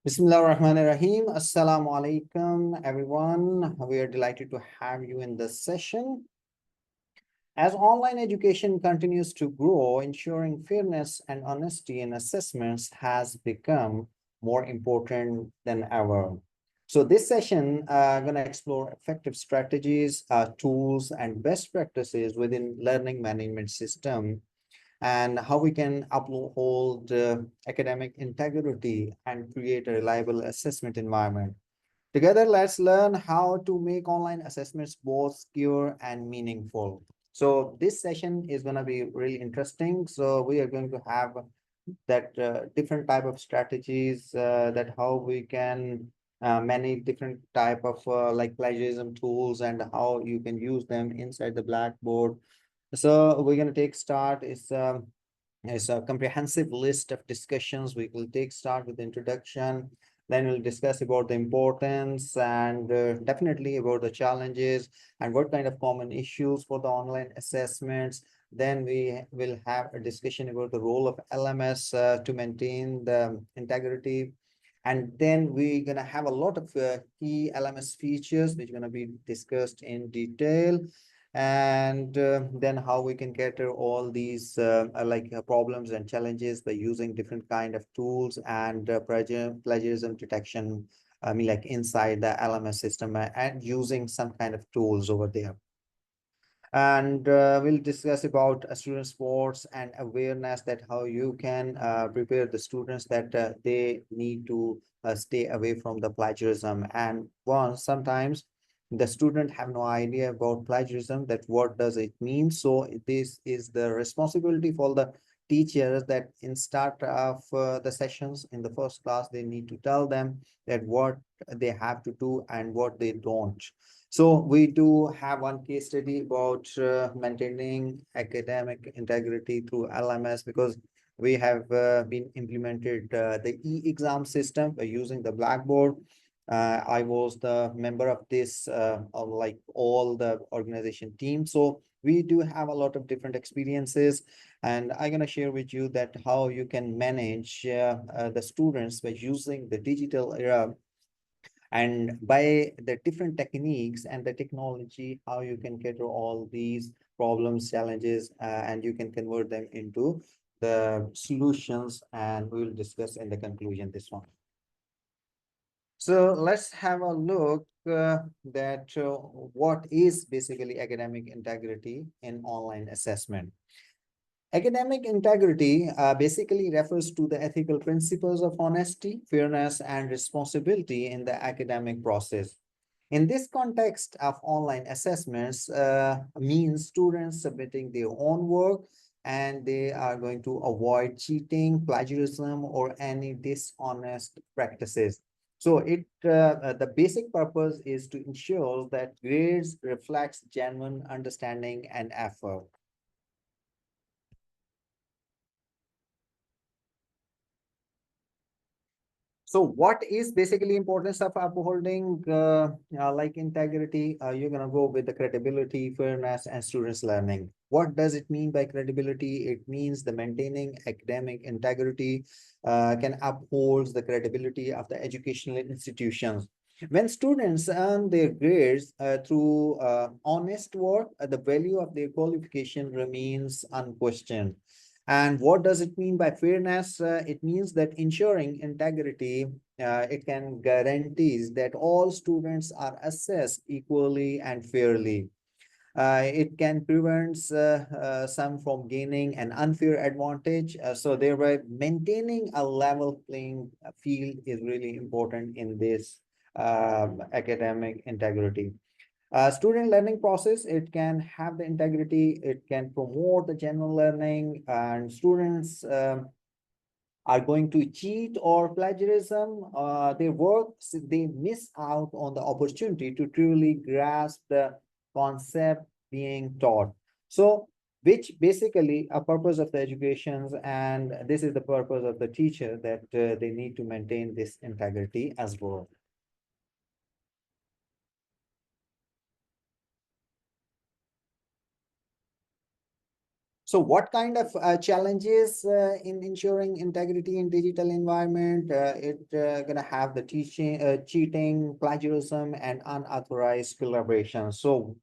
Bismillahirrahmanirrahim. Assalamu alaikum, everyone. We are delighted to have you in this session. As online education continues to grow, ensuring fairness and honesty in assessments has become more important than ever. So this session, I'm going to explore effective strategies, tools, and best practices within learning management system and how we can uphold academic integrity and create a reliable assessment environment. Together, let's learn how to make online assessments both secure and meaningful. So this session is going to be really interesting. So we are going to have that different type of strategies that how we can manage different type of like plagiarism tools and how you can use them inside the Blackboard. So we're going to take start. It's a comprehensive list of discussions. We will take start with the introduction. Then we'll discuss about the importance and definitely about the challenges and what kind of common issues for the online assessments. Then we will have a discussion about the role of LMS to maintain the integrity. And then we're going to have a lot of key LMS features which are going to be discussed in detail, and then how we can cater all these problems and challenges by using different kind of tools and plagiarism detection. I mean, like inside the LMS system and using some kind of tools over there. And we'll discuss about student sports and awareness, that how you can prepare the students that they need to stay away from the plagiarism. And sometimes the student have no idea about plagiarism, that what does it mean. So this is the responsibility for the teachers, that in start of the sessions in the first class, they need to tell them that what they have to do and what they don't. So we do have one case study about maintaining academic integrity through LMS, because we have been implemented the e-exam system by using the Blackboard. I was the member of this, of like all the organization team. So we do have a lot of different experiences, and I'm going to share with you that how you can manage the students by using the digital era, and by the different techniques and the technology, how you can cater all these problems, challenges, and you can convert them into the solutions, and we will discuss in the conclusion this one. So let's have a look that what is basically academic integrity in online assessment. Academic integrity basically refers to the ethical principles of honesty, fairness, and responsibility in the academic process. In this context of online assessments, means students submitting their own work, and they are going to avoid cheating, plagiarism, or any dishonest practices. So the basic purpose is to ensure that grades reflects genuine understanding and effort. So what is basically importance of upholding like integrity? You're going to go with the credibility, fairness, and students learning. What does it mean by credibility? It means the maintaining academic integrity can uphold the credibility of the educational institutions. When students earn their grades through honest work, the value of their qualification remains unquestioned. And what does it mean by fairness? It means that ensuring integrity, it can guarantees that all students are assessed equally and fairly. It can prevent some from gaining an unfair advantage. So thereby maintaining a level playing field is really important in this academic integrity. Student learning process, it can have the integrity, it can promote the general learning, and students are going to cheat or plagiarism their work, they miss out on the opportunity to truly grasp the concept being taught. So, which basically a purpose of the educations, and this is the purpose of the teacher, that they need to maintain this integrity as well. So what kind of challenges in ensuring integrity in digital environment? It gonna have the teaching, cheating, plagiarism, and unauthorized collaboration. So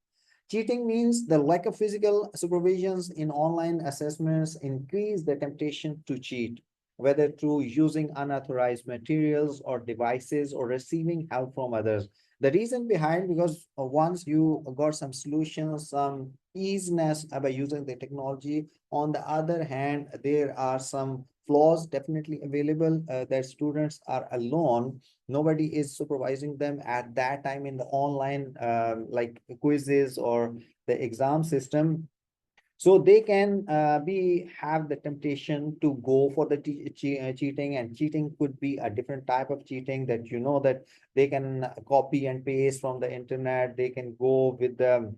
cheating means the lack of physical supervisions in online assessments increase the temptation to cheat, whether through using unauthorized materials or devices or receiving help from others. The reason behind, because once you got some solutions, some easiness by using the technology, on the other hand, there are some flaws definitely available that students are alone. Nobody is supervising them at that time in the online like quizzes or the exam system. So they can be have the temptation to go for the cheating, and cheating could be a different type of cheating, that you know that they can copy and paste from the internet. They can go with the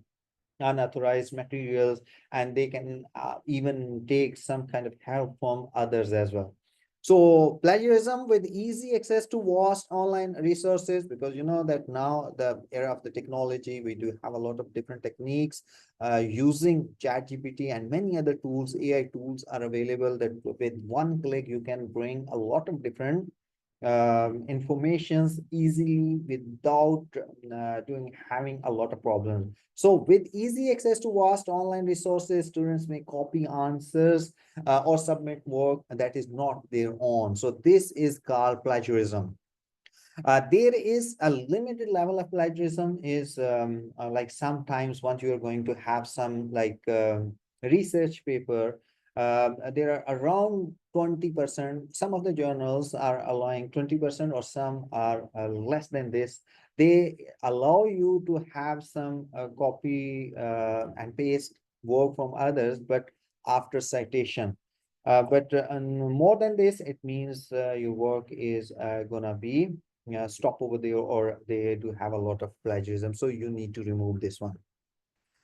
unauthorized materials, and they can even take some kind of help from others as well. So plagiarism with easy access to vast online resources, because you know that now the era of the technology, we do have a lot of different techniques using ChatGPT and many other tools. AI tools are available that with one click you can bring a lot of different informations easily without doing having a lot of problems. So with easy access to vast online resources, students may copy answers or submit work that is not their own. So this is called plagiarism. There is a limited level of plagiarism is like sometimes once you are going to have some like research paper, there are around 20%. Some of the journals are allowing 20%, or some are less than this. They allow you to have some copy and paste work from others, but after citation. But more than this, it means your work is gonna be stop over there, or they do have a lot of plagiarism. So you need to remove this one.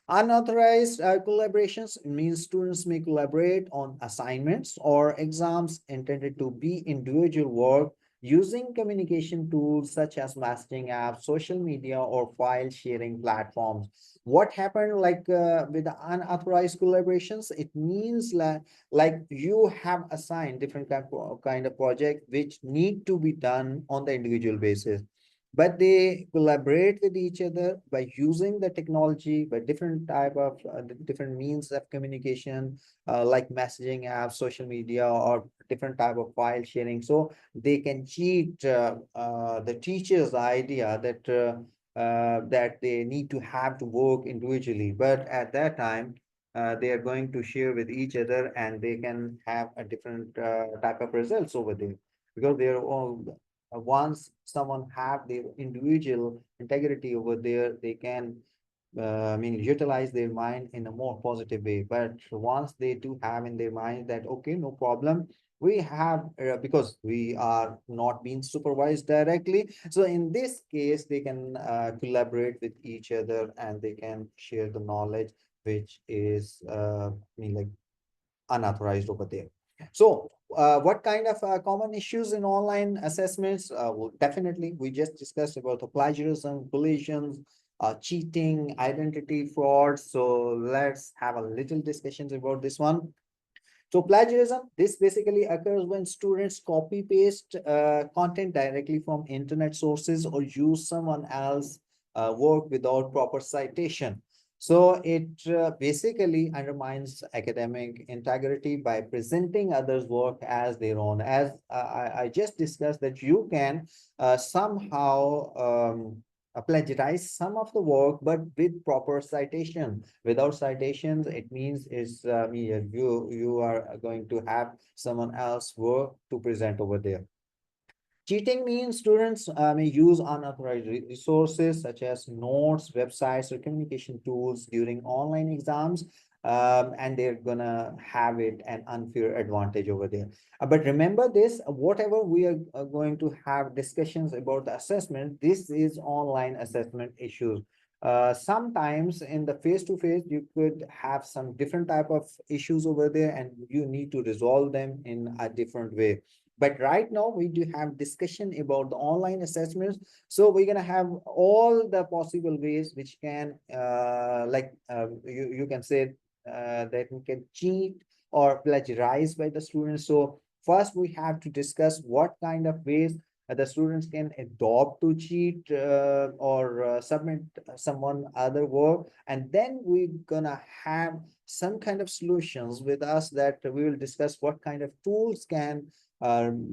Unauthorized collaborations means students may collaborate on assignments or exams intended to be individual work using communication tools such as messaging apps, social media, or file sharing platforms. What happened like with the unauthorized collaborations? It means like you have assigned different kind of project which need to be done on the individual basis, but they collaborate with each other by using the technology, by different type of different means of communication, like messaging apps, social media, or different type of file sharing. So they can cheat the teacher's idea that that they need to have to work individually, but at that time they are going to share with each other, and they can have a different type of results over there, because they are all once someone have their individual integrity over there, they can I mean utilize their mind in a more positive way. But once they do have in their mind that okay, no problem, we have because we are not being supervised directly, so in this case they can collaborate with each other, and they can share the knowledge which is I mean like unauthorized over there. So, what kind of common issues in online assessments? Well, definitely, we just discussed about the plagiarism, collisions, cheating, identity fraud. So let's have a little discussions about this one. So plagiarism, this basically occurs when students copy paste content directly from internet sources or use someone else work without proper citation. So it basically undermines academic integrity by presenting others' work as their own. As I just discussed that you can somehow plagiarize some of the work, but with proper citation. Without citations, it means is you are going to have someone else work to present over there. Cheating means students may use unauthorized resources such as notes, websites, or communication tools during online exams, and they're gonna have it an unfair advantage over there. But remember this, whatever we are going to have discussions about the assessment, this is online assessment issues. Sometimes in the face-to-face, you could have some different type of issues over there, and you need to resolve them in a different way. But right now we do have discussion about the online assessments. So we're gonna have all the possible ways which can you can say that can cheat or plagiarize by the students. So first we have to discuss what kind of ways the students can adopt to cheat or submit someone other work, and then we're gonna have some kind of solutions with us that we will discuss what kind of tools can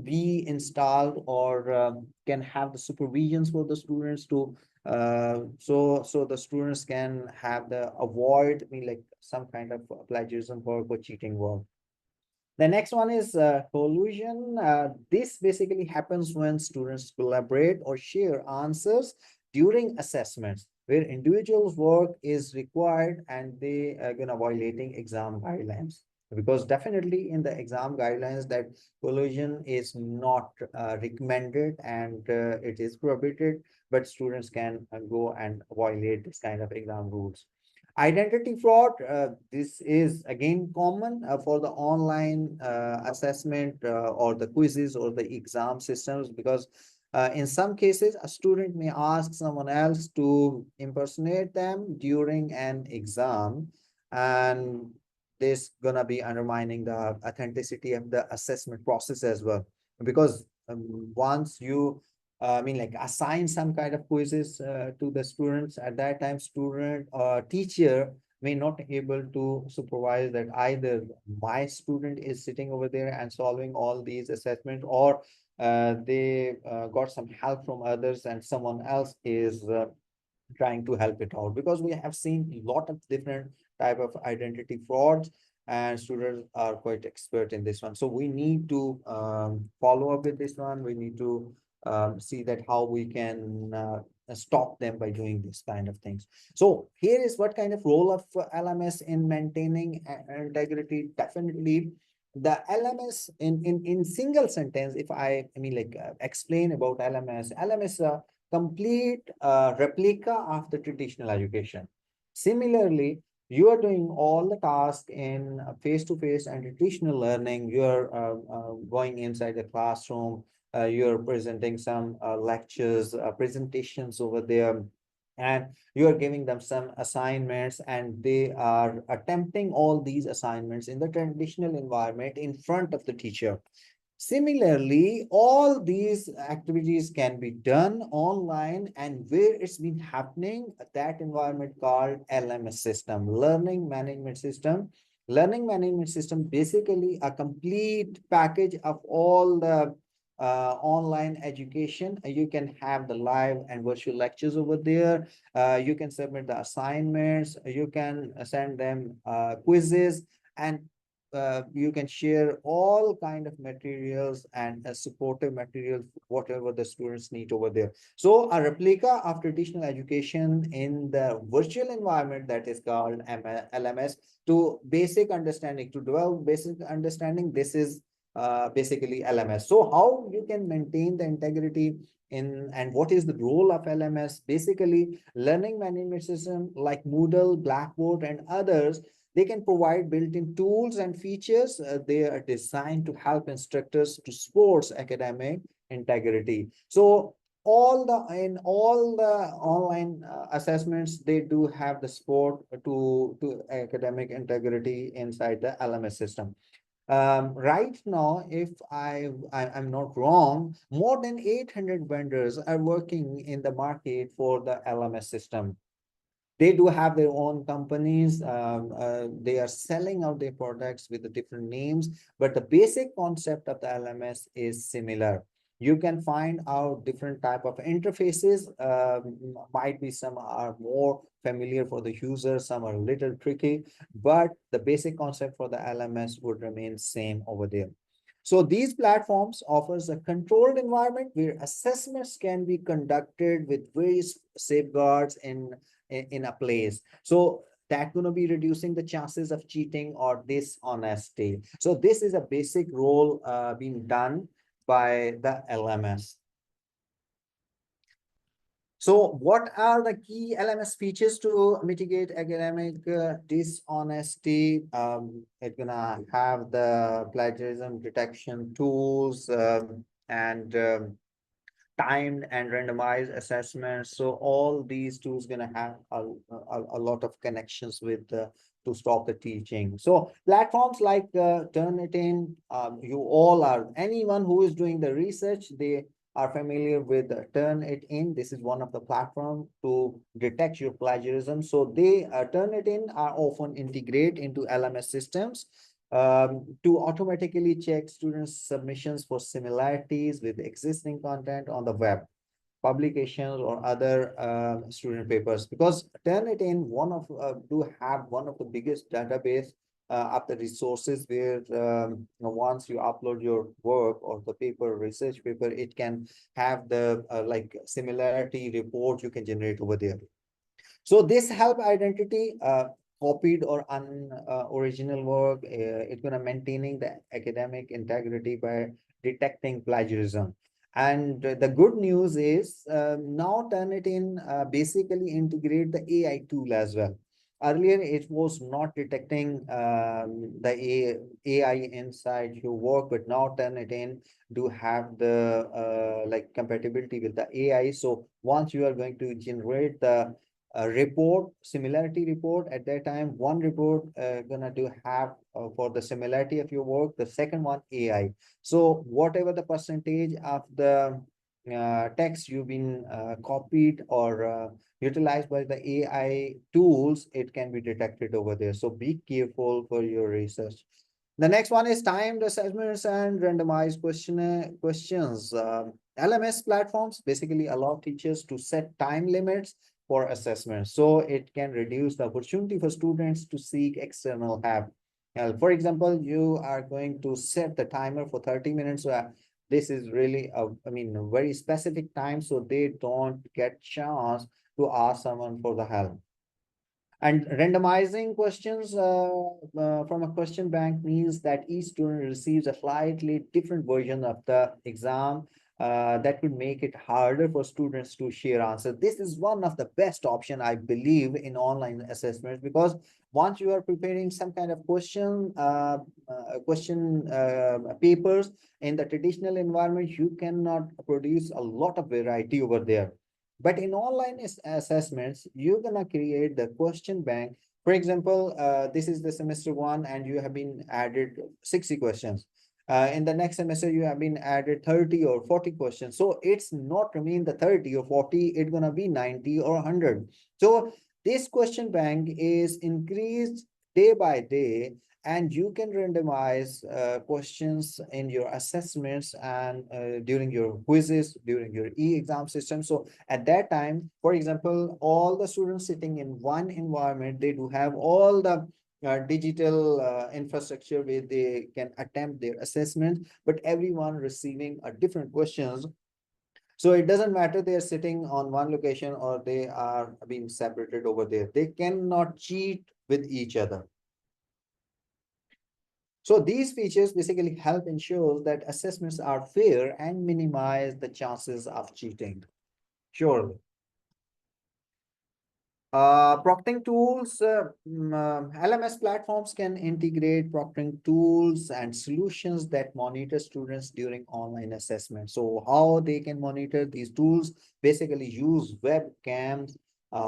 be installed or can have the supervisions for the students to so the students can have the avoid, I mean, like some kind of plagiarism work or cheating work. The next one is collusion. This basically happens when students collaborate or share answers during assessments where individuals' work is required and they are gonna violating exam guidelines. Because definitely in the exam guidelines that collusion is not recommended and it is prohibited, but students can go and violate this kind of exam rules. Identity fraud, this is again common for the online assessment or the quizzes or the exam systems, because in some cases, a student may ask someone else to impersonate them during an exam, and this gonna be undermining the authenticity of the assessment process as well. Because once you I mean, like assign some kind of quizzes to the students. At that time, student or teacher may not able to supervise that either my student is sitting over there and solving all these assessments, or they got some help from others and someone else is trying to help it out, because we have seen a lot of different type of identity frauds and students are quite expert in this one. So we need to follow up with this one. We need to see that how we can stop them by doing this kind of things. So here is what kind of role of LMS in maintaining integrity. Definitely the LMS in single sentence, if I mean like explain about LMS complete replica of the traditional education. Similarly, you are doing all the tasks in face-to-face and traditional learning. You're going inside the classroom, you're presenting some lectures, presentations over there, and you are giving them some assignments, and they are attempting all these assignments in the traditional environment in front of the teacher. Similarly, all these activities can be done online, and where it's been happening, that environment called LMS system, learning management system. Learning management system, basically a complete package of all the online education. You can have the live and virtual lectures over there. You can submit the assignments. You can send them quizzes, and you can share all kind of materials and supportive materials, whatever the students need over there. So a replica of traditional education in the virtual environment, that is called LMS, to basic understanding, to develop basic understanding. This is basically LMS. So how you can maintain the integrity in, and what is the role of LMS? Basically, learning management system like Moodle, Blackboard, and others, they can provide built-in tools and features. They are designed to help instructors to support academic integrity. So in all the online assessments, they do have the support to academic integrity inside the LMS system. Right now, if I'm not wrong, more than 800 vendors are working in the market for the LMS system. They do have their own companies. They are selling out their products with the different names, but the basic concept of the LMS is similar. You can find out different type of interfaces. Might be some are more familiar for the user, some are a little tricky, but the basic concept for the LMS would remain same over there. So these platforms offers a controlled environment where assessments can be conducted with various safeguards in a place. So that going to be reducing the chances of cheating or dishonesty. So this is a basic role being done by the LMS. So what are the key LMS features to mitigate academic dishonesty? It's gonna have the plagiarism detection tools and timed and randomized assessments. So all these tools gonna have a lot of connections with the to stop the teaching. So platforms like Turnitin, you all are, anyone who is doing the research, they are familiar with Turnitin. This is one of the platforms to detect your plagiarism. So they Turnitin are often integrate into LMS systems to automatically check students' submissions for similarities with existing content on the web, publications, or other student papers, because Turnitin do have one of the biggest database of the resources where once you upload your work or the paper, research paper, it can have the like similarity report you can generate over there. So this help identity copied or original work. It's gonna maintaining the academic integrity by detecting plagiarism. And the good news is now Turnitin basically integrate the AI tool as well. Earlier, it was not detecting the AI inside your work, but now Turnitin do have the like compatibility with the AI. So once you are going to generate the a report, similarity report, at that time one report gonna do have for the similarity of your work, the second one AI. So whatever the percentage of the text you've been copied or utilized by the AI tools, it can be detected over there. So be careful for your research. The next one is timed assessments and randomized questions. LMS platforms basically allow teachers to set time limits for assessment, so it can reduce the opportunity for students to seek external help. For example, you are going to set the timer for 30 minutes. This is really a very specific time, so they don't get chance to ask someone for the help. And randomizing questions from a question bank means that each student receives a slightly different version of the exam. That could make it harder for students to share answers. This is one of the best option, I believe, in online assessments, because once you are preparing some kind of question papers in the traditional environment, you cannot produce a lot of variety over there. But in online assessments, you're gonna create the question bank. For example, this is the semester one, and you have been added 60 questions. In the next semester, you have been added 30 or 40 questions. So it's not remain the 30 or 40, it's gonna be 90 or 100. So this question bank is increased day by day, and you can randomize questions in your assessments and during your quizzes, during your e-exam system. So at that time, for example, all the students sitting in one environment, they do have all the digital infrastructure where they can attempt their assessment, but everyone receiving a different questions. So it doesn't matter they are sitting on one location or they are being separated over there. They cannot cheat with each other. So these features basically help ensure that assessments are fair and minimize the chances of cheating. Surely. Proctoring tools, LMS platforms can integrate proctoring tools and solutions that monitor students during online assessment. So how they can monitor these tools, basically use webcams,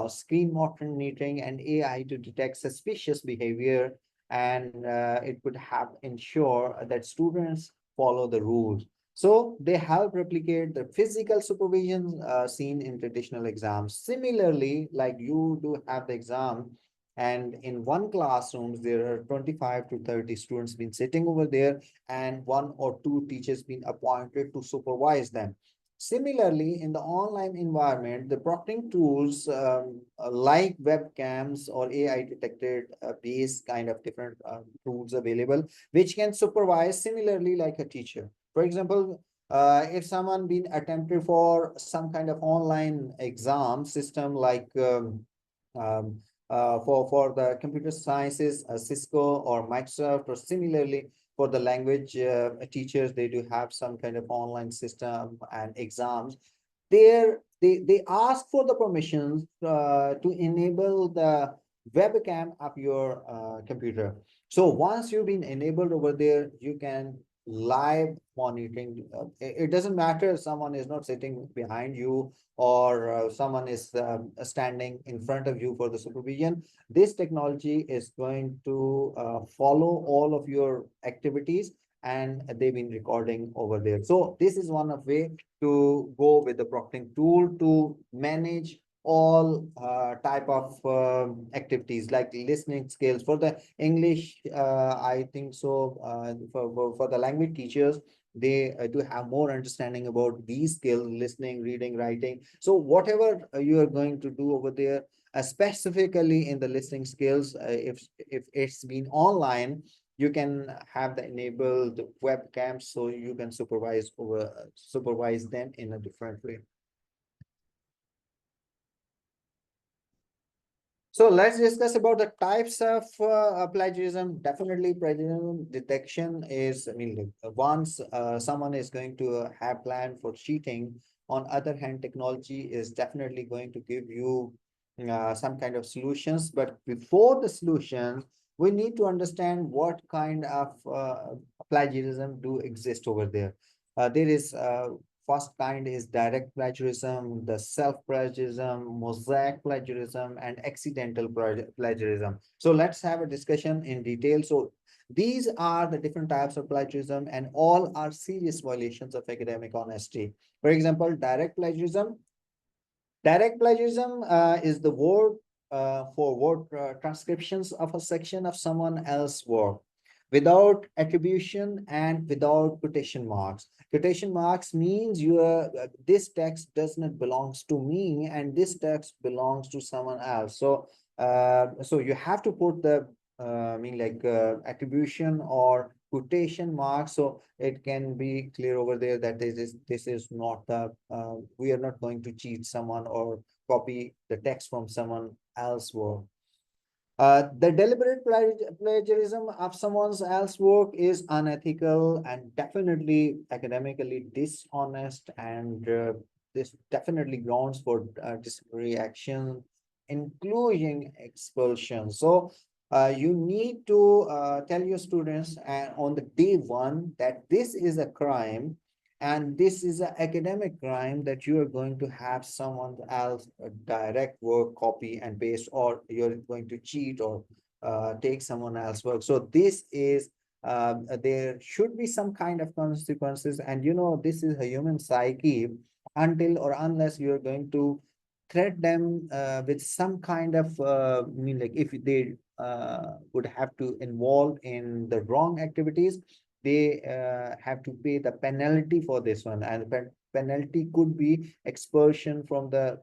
screen monitoring, and AI to detect suspicious behavior, and it could have ensure that students follow the rules. So they help replicate the physical supervision seen in traditional exams. Similarly, like you do have the exam, and in one classroom, there are 25 to 30 students been sitting over there, and one or two teachers been appointed to supervise them. Similarly, in the online environment, the proctoring tools like webcams or AI detected base kind of different tools available, which can supervise similarly like a teacher. For example, if someone been attempted for some kind of online exam system like for the computer sciences, Cisco or Microsoft, or similarly for the language teachers, they do have some kind of online system and exams. There, they ask for the permissions to enable the webcam of your computer. So once you've been enabled over there, you can live monitoring. It doesn't matter if someone is not sitting behind you, or someone is standing in front of you for the supervision. This technology is going to follow all of your activities, and they've been recording over there. So this is one of way to go with the proctoring tool to manage all type of activities like listening skills for the English. I think so for the language teachers, they do have more understanding about these skills: listening, reading, writing. So whatever you are going to do over there, specifically in the listening skills, if it's been online, you can have the enabled webcams, so you can supervise them in a different way. So let's discuss about the types of plagiarism. Definitely, plagiarism detection is, I mean, like, once someone is going to have plan for cheating, on other hand, technology is definitely going to give you some kind of solutions. But before the solutions, we need to understand what kind of plagiarism do exist over there. There is first kind is direct plagiarism, the self-plagiarism, mosaic plagiarism, and accidental plagiarism. So let's have a discussion in detail. So these are the different types of plagiarism, and all are serious violations of academic honesty. For example, direct plagiarism. Direct plagiarism is the word for word transcriptions of a section of someone else's work without attribution and without quotation marks. Quotation marks means your this text does not belongs to me and this text belongs to someone else. So you have to put the attribution or quotation marks, so it can be clear over there that this is not the we are not going to cheat someone or copy the text from someone else's work. The deliberate plagiarism of someone else's work is unethical and definitely academically dishonest, and this definitely grounds for disciplinary action, including expulsion. So you need to tell your students on the day one that this is a crime, and this is an academic crime, that you are going to have someone else direct work, copy and paste, or you're going to cheat or take someone else's work. So this is there should be some kind of consequences, and this is a human psyche. Until or unless you're going to threat them with some kind of if they would have to involve in the wrong activities, they have to pay the penalty for this one, and the penalty could be expulsion from the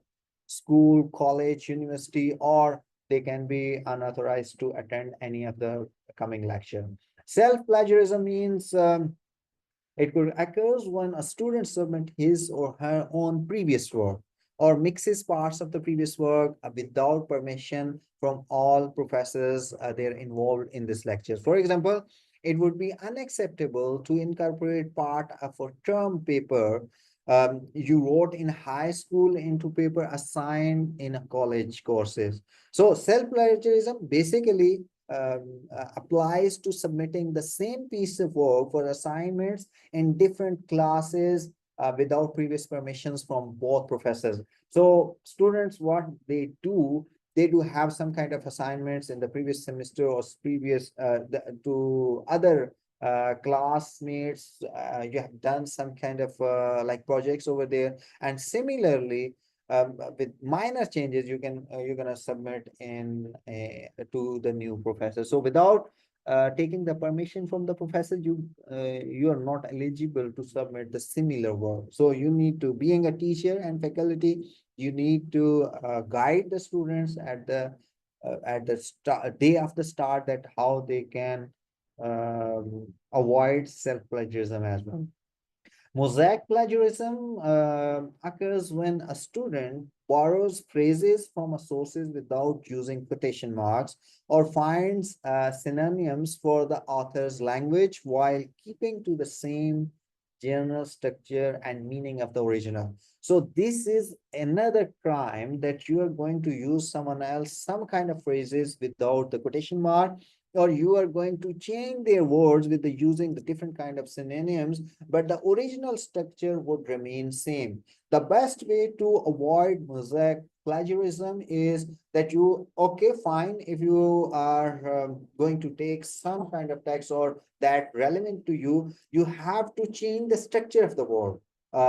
school, college, university, or they can be unauthorized to attend any of the coming lecture. Self-plagiarism means it could occurs when a student submits his or her own previous work or mixes parts of the previous work without permission from all professors they're involved in this lecture. For example, it would be unacceptable to incorporate part of a term paper you wrote in high school into paper assigned in a college courses. So self-plagiarism basically applies to submitting the same piece of work for assignments in different classes without previous permissions from both professors. So students, what they do have some kind of assignments in the previous semester or previous to other classmates. You have done some kind of like projects over there, and similarly with minor changes you're gonna submit in to the new professor. So without taking the permission from the professor, you are not eligible to submit the similar work. So you need to, being a teacher and faculty, you need to guide the students at the start, day of the start, that how they can avoid self-plagiarism as well. Mosaic plagiarism occurs when a student borrows phrases from a sources without using quotation marks, or finds synonyms for the author's language while keeping to the same general structure and meaning of the original. So this is another crime, that you are going to use someone else some kind of phrases without the quotation mark, or you are going to change their words with the using the different kind of synonyms, but the original structure would remain same. The best way to avoid mosaic plagiarism is that you, okay, fine, if you are going to take some kind of text or that relevant to you, you have to change the structure of the word,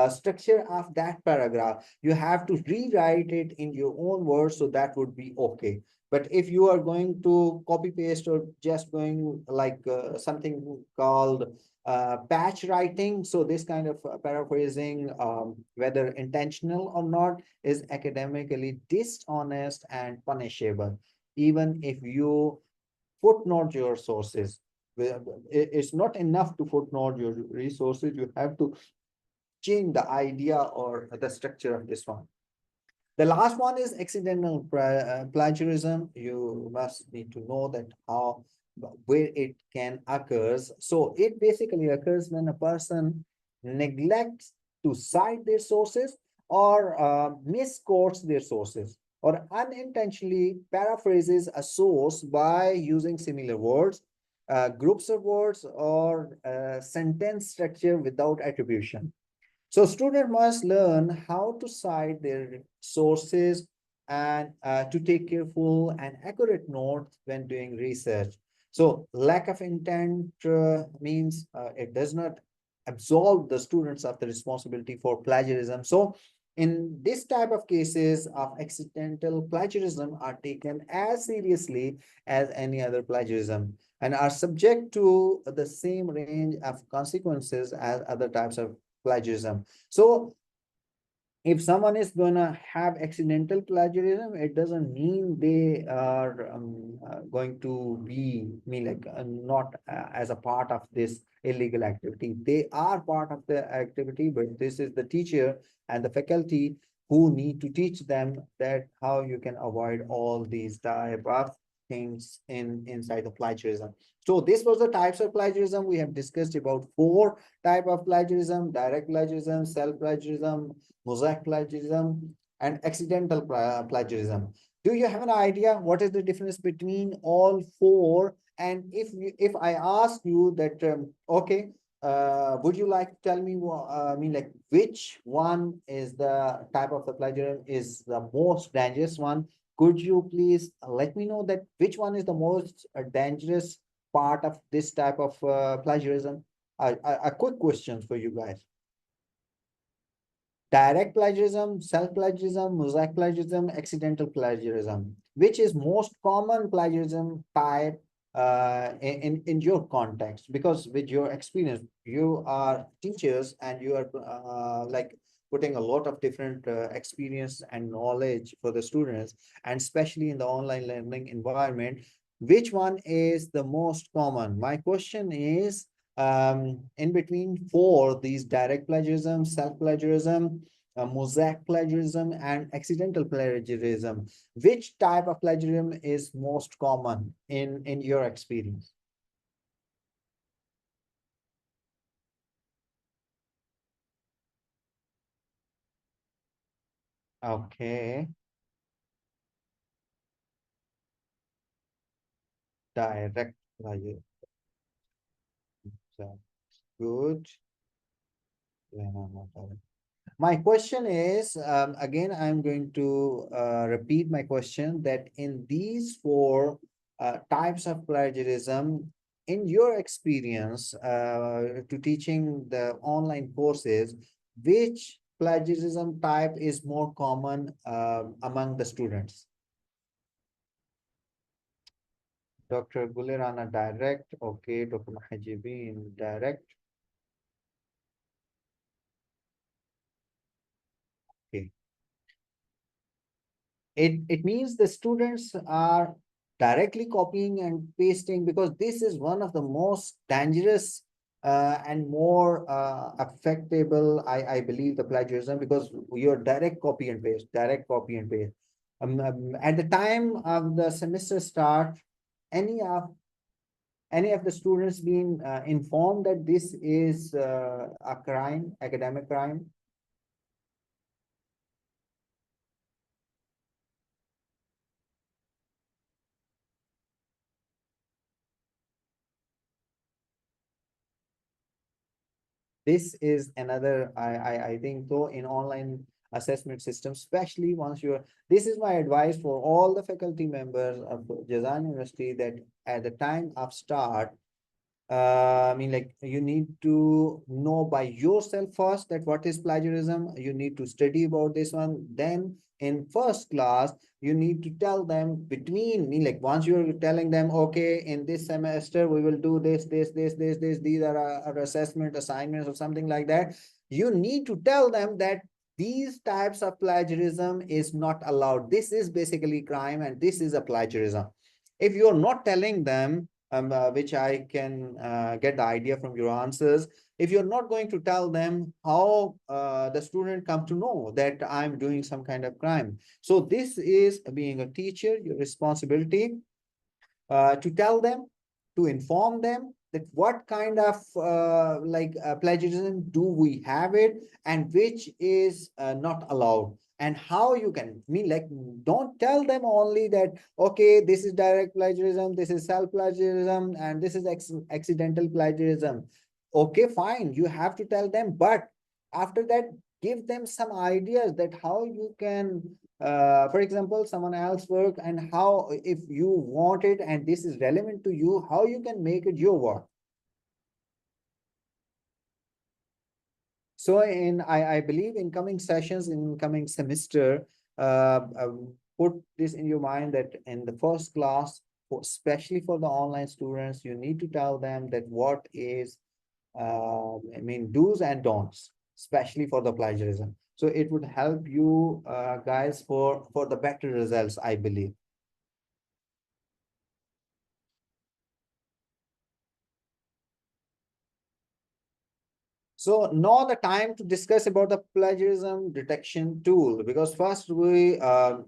structure of that paragraph. You have to rewrite it in your own words, so that would be okay. But if you are going to copy paste or just going like something called patch writing, so this kind of paraphrasing, whether intentional or not, is academically dishonest and punishable. Even if you footnote your sources, it's not enough to footnote your resources. You have to change the idea or the structure of this one. The last one is accidental plagiarism. You must need to know that how, where it can occurs. So it basically occurs when a person neglects to cite their sources, or misquotes their sources, or unintentionally paraphrases a source by using similar words, groups of words, or sentence structure without attribution. So student must learn how to cite their sources and to take careful and accurate notes when doing research. So lack of intent means it does not absolve the students of the responsibility for plagiarism. So in this type of cases of accidental plagiarism are taken as seriously as any other plagiarism and are subject to the same range of consequences as other types of plagiarism. So if someone is gonna have accidental plagiarism, it doesn't mean they are going to be like not as a part of this illegal activity. They are part of the activity, but this is the teacher and the faculty who need to teach them that how you can avoid all these type of things inside the plagiarism. So this was the types of plagiarism. We have discussed about 4 type of plagiarism: direct plagiarism, self plagiarism, mosaic plagiarism, and accidental plagiarism. Do you have an idea what is the difference between all 4? And if I ask you that, okay, would you like to tell me, I mean, like, which one is the type of the plagiarism is the most dangerous one? Could you please let me know that which one is the most dangerous part of this type of plagiarism? A quick question for you guys. Direct plagiarism, self-plagiarism, mosaic plagiarism, accidental plagiarism. Which is most common plagiarism type in your context? Because with your experience, you are teachers and you are like putting a lot of different experience and knowledge for the students, and especially in the online learning environment. Which one is the most common? My question is, in between 4, these direct plagiarism, self-plagiarism, mosaic plagiarism, and accidental plagiarism, which type of plagiarism is most common in your experience? Okay, direct plagiarism. Good. Yeah, no, no, no. My question is, again, I'm going to repeat my question that in these 4 types of plagiarism, in your experience to teaching the online courses, which plagiarism type is more common among the students? Dr. Gulerana, direct. Okay, Dr. Mahajibi, indirect. Okay. It means the students are directly copying and pasting, because this is one of the most dangerous and more affectable, I believe, the plagiarism, because you're direct copy and paste, direct copy and paste. At the time of the semester start, any of any of the students been informed that this is a crime, academic crime? This is another, I think though, in online assessment system, especially once you're, this is my advice for all the faculty members of Jazan University, that at the time of start, I mean, like, you need to know by yourself first that what is plagiarism. You need to study about this one. Then in first class, you need to tell them between me, like once you're telling them, okay, in this semester, we will do this, these are our assessment assignments or something like that. You need to tell them that these types of plagiarism is not allowed. This is basically crime and this is a plagiarism. If you're not telling them, which I can get the idea from your answers. If you're not going to tell them, how the student come to know that I'm doing some kind of crime. So this is, being a teacher, your responsibility to tell them, to inform them that what kind of plagiarism do we have it, and which is not allowed, and how you can, mean, like, don't tell them only that, okay, this is direct plagiarism, this is self plagiarism, and this is accidental plagiarism. Okay, fine, you have to tell them, but after that, give them some ideas that how you can, for example, someone else work, and how, if you want it and this is relevant to you, how you can make it your work. So I believe in coming sessions, in coming semester, put this in your mind that in the first class, especially for the online students, you need to tell them that what is, I mean, do's and don'ts, especially for the plagiarism. So it would help you guys for the better results, I believe. So now the time to discuss about the plagiarism detection tool, because first we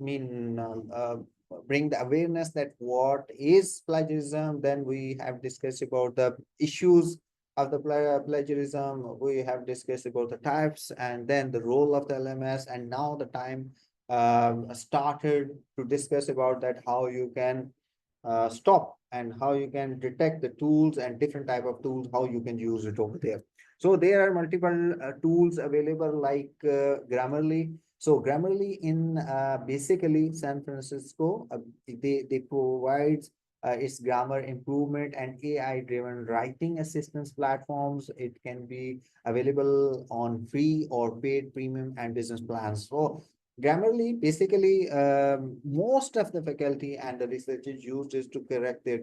bring the awareness that what is plagiarism, then we have discussed about the issues of the plagiarism, we have discussed about the types, and then the role of the LMS, and now the time started to discuss about that how you can stop and how you can detect the tools and different type of tools, how you can use it over there. So there are multiple tools available like Grammarly. So Grammarly in basically San Francisco, they provide its grammar improvement and AI driven writing assistance platforms. It can be available on free or paid premium and business plans. So Grammarly, basically, most of the faculty and the researchers used is to correct their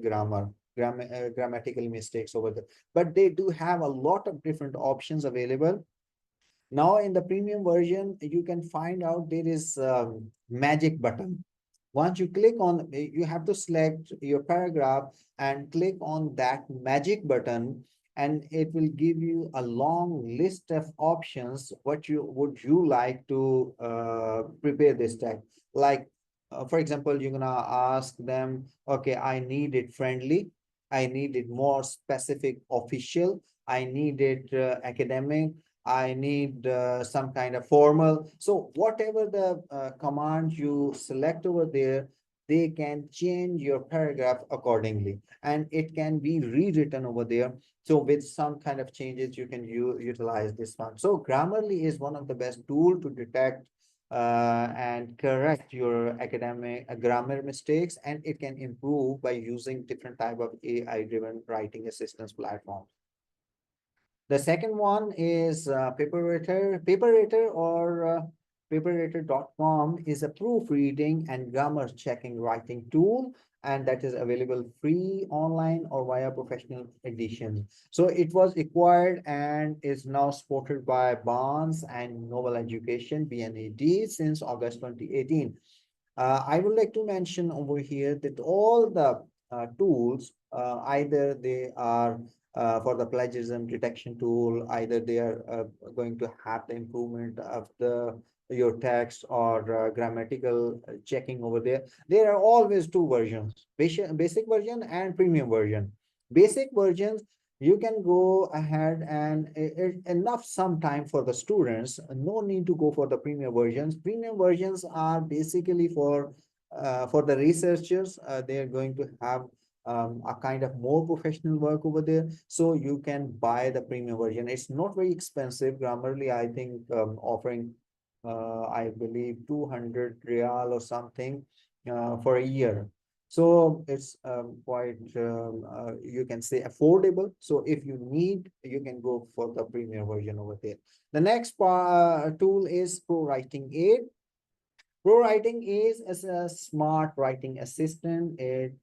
grammatical mistakes over there. But they do have a lot of different options available. Now, in the premium version, you can find out there is magic button. Once you click on, you have to select your paragraph and click on that magic button, and it will give you a long list of options. What you would you like to prepare this text? Like, for example, you're gonna ask them, okay, I need it friendly, I need it more specific, official, I need it academic, I need some kind of formal. So whatever the command you select over there, they can change your paragraph accordingly, and it can be rewritten over there. So with some kind of changes, you can utilize this one. So Grammarly is one of the best tool to detect and correct your academic grammar mistakes, and it can improve by using different type of AI-driven writing assistance platforms. The second one is Paperator. Paperator or Paperator.com is a proofreading and grammar checking writing tool, and that is available free online or via professional edition. So it was acquired and is now supported by Barnes and Noble Education (BNED) since August 2018. I would like to mention over here that all the tools, either they are for the plagiarism detection tool, either they are going to have the improvement of the your text or grammatical checking over there. There are always two versions, basic version and premium version. Basic versions, you can go ahead and enough some time for the students. No need to go for the premium versions. Premium versions are basically for the researchers. They are going to have a kind of more professional work over there. So you can buy the premium version. It's not very expensive. Grammarly, I think, offering, I believe, 200 real or something for a year. So it's quite, you can say, affordable. So if you need, you can go for the premium version over there. The next tool is Pro Writing Aid. Pro Writing is a smart writing assistant. It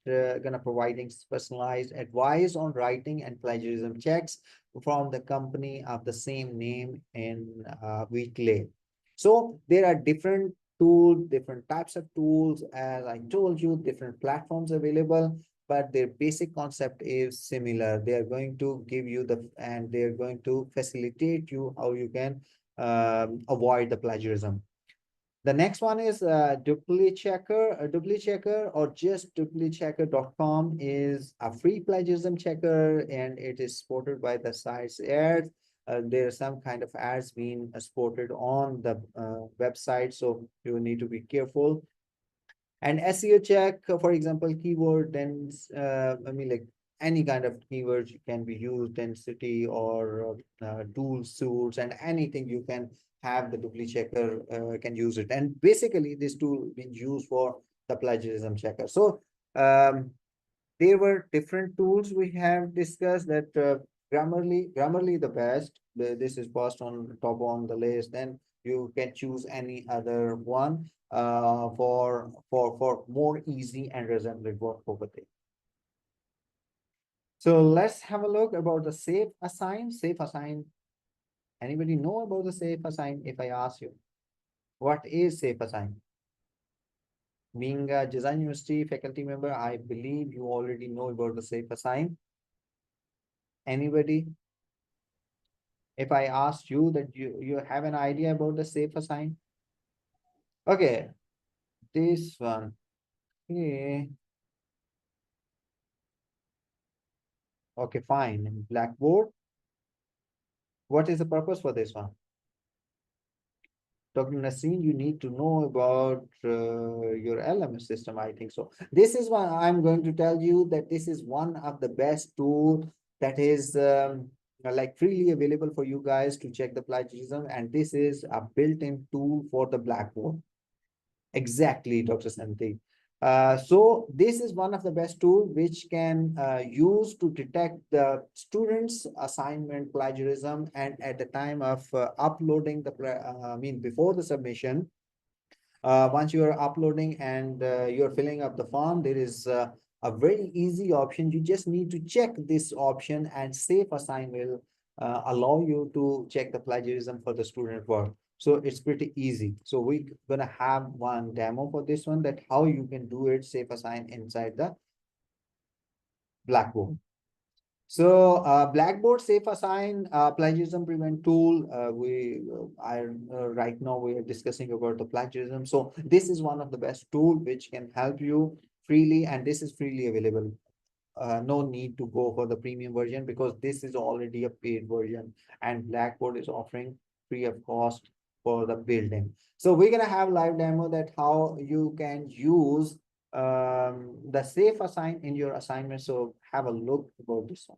gonna providing personalized advice on writing and plagiarism checks from the company of the same name in weekly. So there are different tools, different types of tools. As I told you, different platforms available, but their basic concept is similar. They are going to give you and they're going to facilitate you how you can avoid the plagiarism. The next one is Dupli Checker. Dupli Checker, or just duplichecker.com, is a free plagiarism checker, and it is supported by the site's ads. There are some kind of ads being supported on the website, so you need to be careful. And SEO check, for example, keyword, then I mean, like any kind of keywords can be used, density or tool suits, and anything you can have the duplicate checker can use it. And basically, this tool being used for the plagiarism checker. So there were different tools we have discussed that Grammarly the best. This is first on top on the list. Then you can choose any other one for more easy and resembling work over there. So let's have a look about the Safe Assign. Safe Assign. Anybody know about the Safe Assign? If I ask you, what is Safe Assign? Being a design university faculty member, I believe you already know about the Safe Assign. Anybody? If I asked you that you have an idea about the Safe Assign? Okay, this one. Okay. Okay, fine. Blackboard. What is the purpose for this one? Dr. Nasreen, you need to know about your LMS system, I think so. This is one I'm going to tell you that this is one of the best tool that is like freely available for you guys to check the plagiarism. And this is a built-in tool for the Blackboard. Exactly, Dr. Santi. So this is one of the best tools which can use to detect the students' assignment plagiarism, and at the time of uploading the, I mean, before the submission, once you are uploading and you're filling up the form, there is a very easy option. You just need to check this option, and Safe Assign will allow you to check the plagiarism for the student work. So it's pretty easy. So we're gonna have one demo for this one, that how you can do it, Safe Assign inside the Blackboard. So Blackboard Safe Assign plagiarism prevent tool. Right now we are discussing about the plagiarism. So this is one of the best tool which can help you freely, and this is freely available. No need to go for the premium version, because this is already a paid version, and Blackboard is offering free of cost for the building. So we're gonna have live demo that how you can use the Safe Assign in your assignment. So have a look about this one.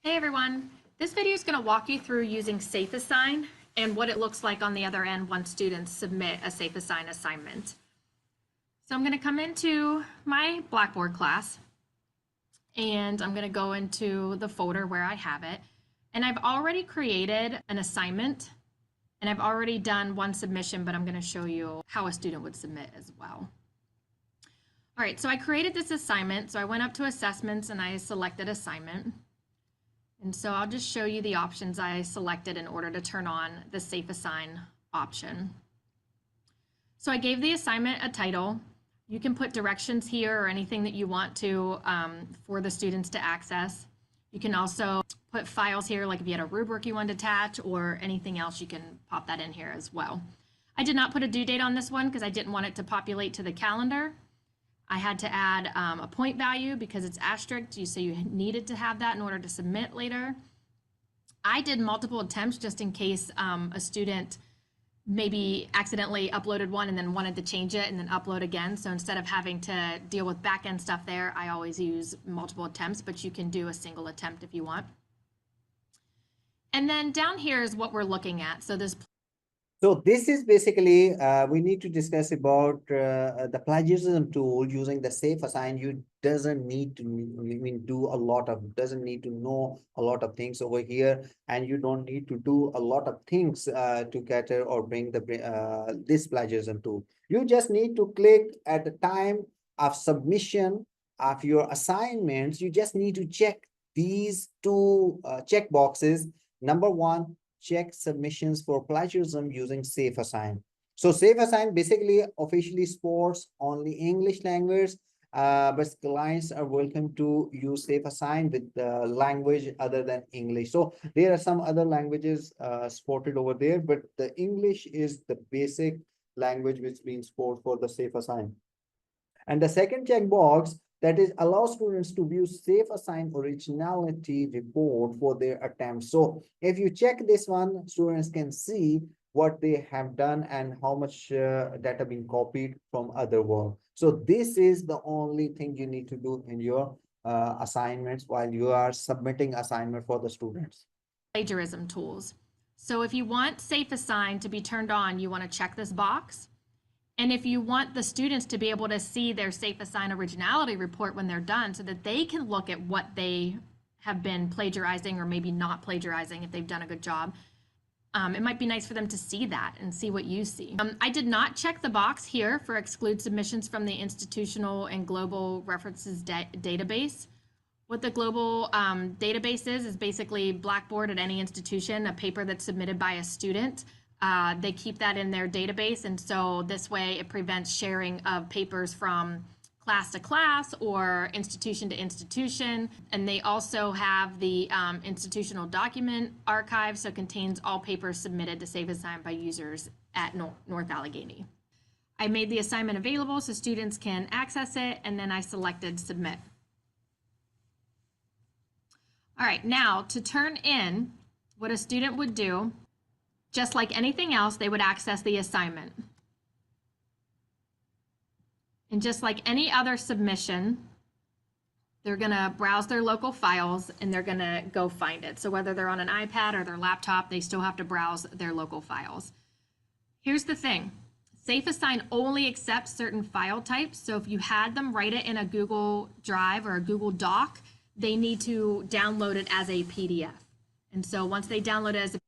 Hey everyone, this video is going to walk you through using Safe Assign and what it looks like on the other end once students submit a Safe Assign assignment. So I'm going to come into my Blackboard class, and I'm going to go into the folder where I have it. And I've already created an assignment, and I've already done one submission, but I'm going to show you how a student would submit as well. All right, so I created this assignment. So I went up to assessments and I selected assignment. And so I'll just show you the options I selected in order to turn on the Safe Assign option. So I gave the assignment a title. You can put directions here or anything that you want to for the students to access. You can also put files here, like if you had a rubric you wanted to attach or anything else, you can pop that in here as well. I did not put a due date on this one because I didn't want it to populate to the calendar. I had to add a point value because it's asterisk, so you needed to have that in order to submit later. I did multiple attempts just in case a student maybe accidentally uploaded one and then wanted to change it and then upload again. So instead of having to deal with back-end stuff there, I always use multiple attempts, but you can do a single attempt if you want. And then down here is what we're looking at. So this is basically, we need to discuss about the plagiarism tool using the safe assign. You doesn't need to do a lot of, doesn't need to know a lot of things over here, and you don't need to do a lot of things to cater or bring the this plagiarism tool. You just need to click at the time of submission of your assignments. You just need to check these two check boxes. Number one, check submissions for plagiarism using Safe Assign. So Safe Assign basically officially supports only English language, but clients are welcome to use Safe Assign with the language other than English. So there are some other languages supported over there, but the English is the basic language which means support for the Safe Assign. And the second checkbox, that is allow students to view safe assign originality report for their attempts. So if you check this one, students can see what they have done and how much data been copied from other work. So this is the only thing you need to do in your assignments while you are submitting assignment for the students. plagiarism tools. So if you want Safe Assign to be turned on, you want to check this box. And if you want the students to be able to see their Safe Assign originality report when they're done so that they can look at what they have been plagiarizing or maybe not plagiarizing if they've done a good job, it might be nice for them to see that and see what you see. I did not check the box here for exclude submissions from the institutional and global references database. What the global database is basically Blackboard at any institution, a paper that's submitted by a student. They keep that in their database, and so this way it prevents sharing of papers from class to class or institution to institution. And they also have the institutional document archive, so it contains all papers submitted to Safe Assign by users at North Allegheny. I made the assignment available so students can access it, and then I selected submit. All right, now to turn in, what a student would do, just like anything else, they would access the assignment. And just like any other submission, they're gonna browse their local files and they're gonna go find it. So whether they're on an iPad or their laptop, they still have to browse their local files. Here's the thing, Safe Assign only accepts certain file types. So if you had them write it in a Google Drive or a Google Doc, they need to download it as a PDF. And so once they download it as a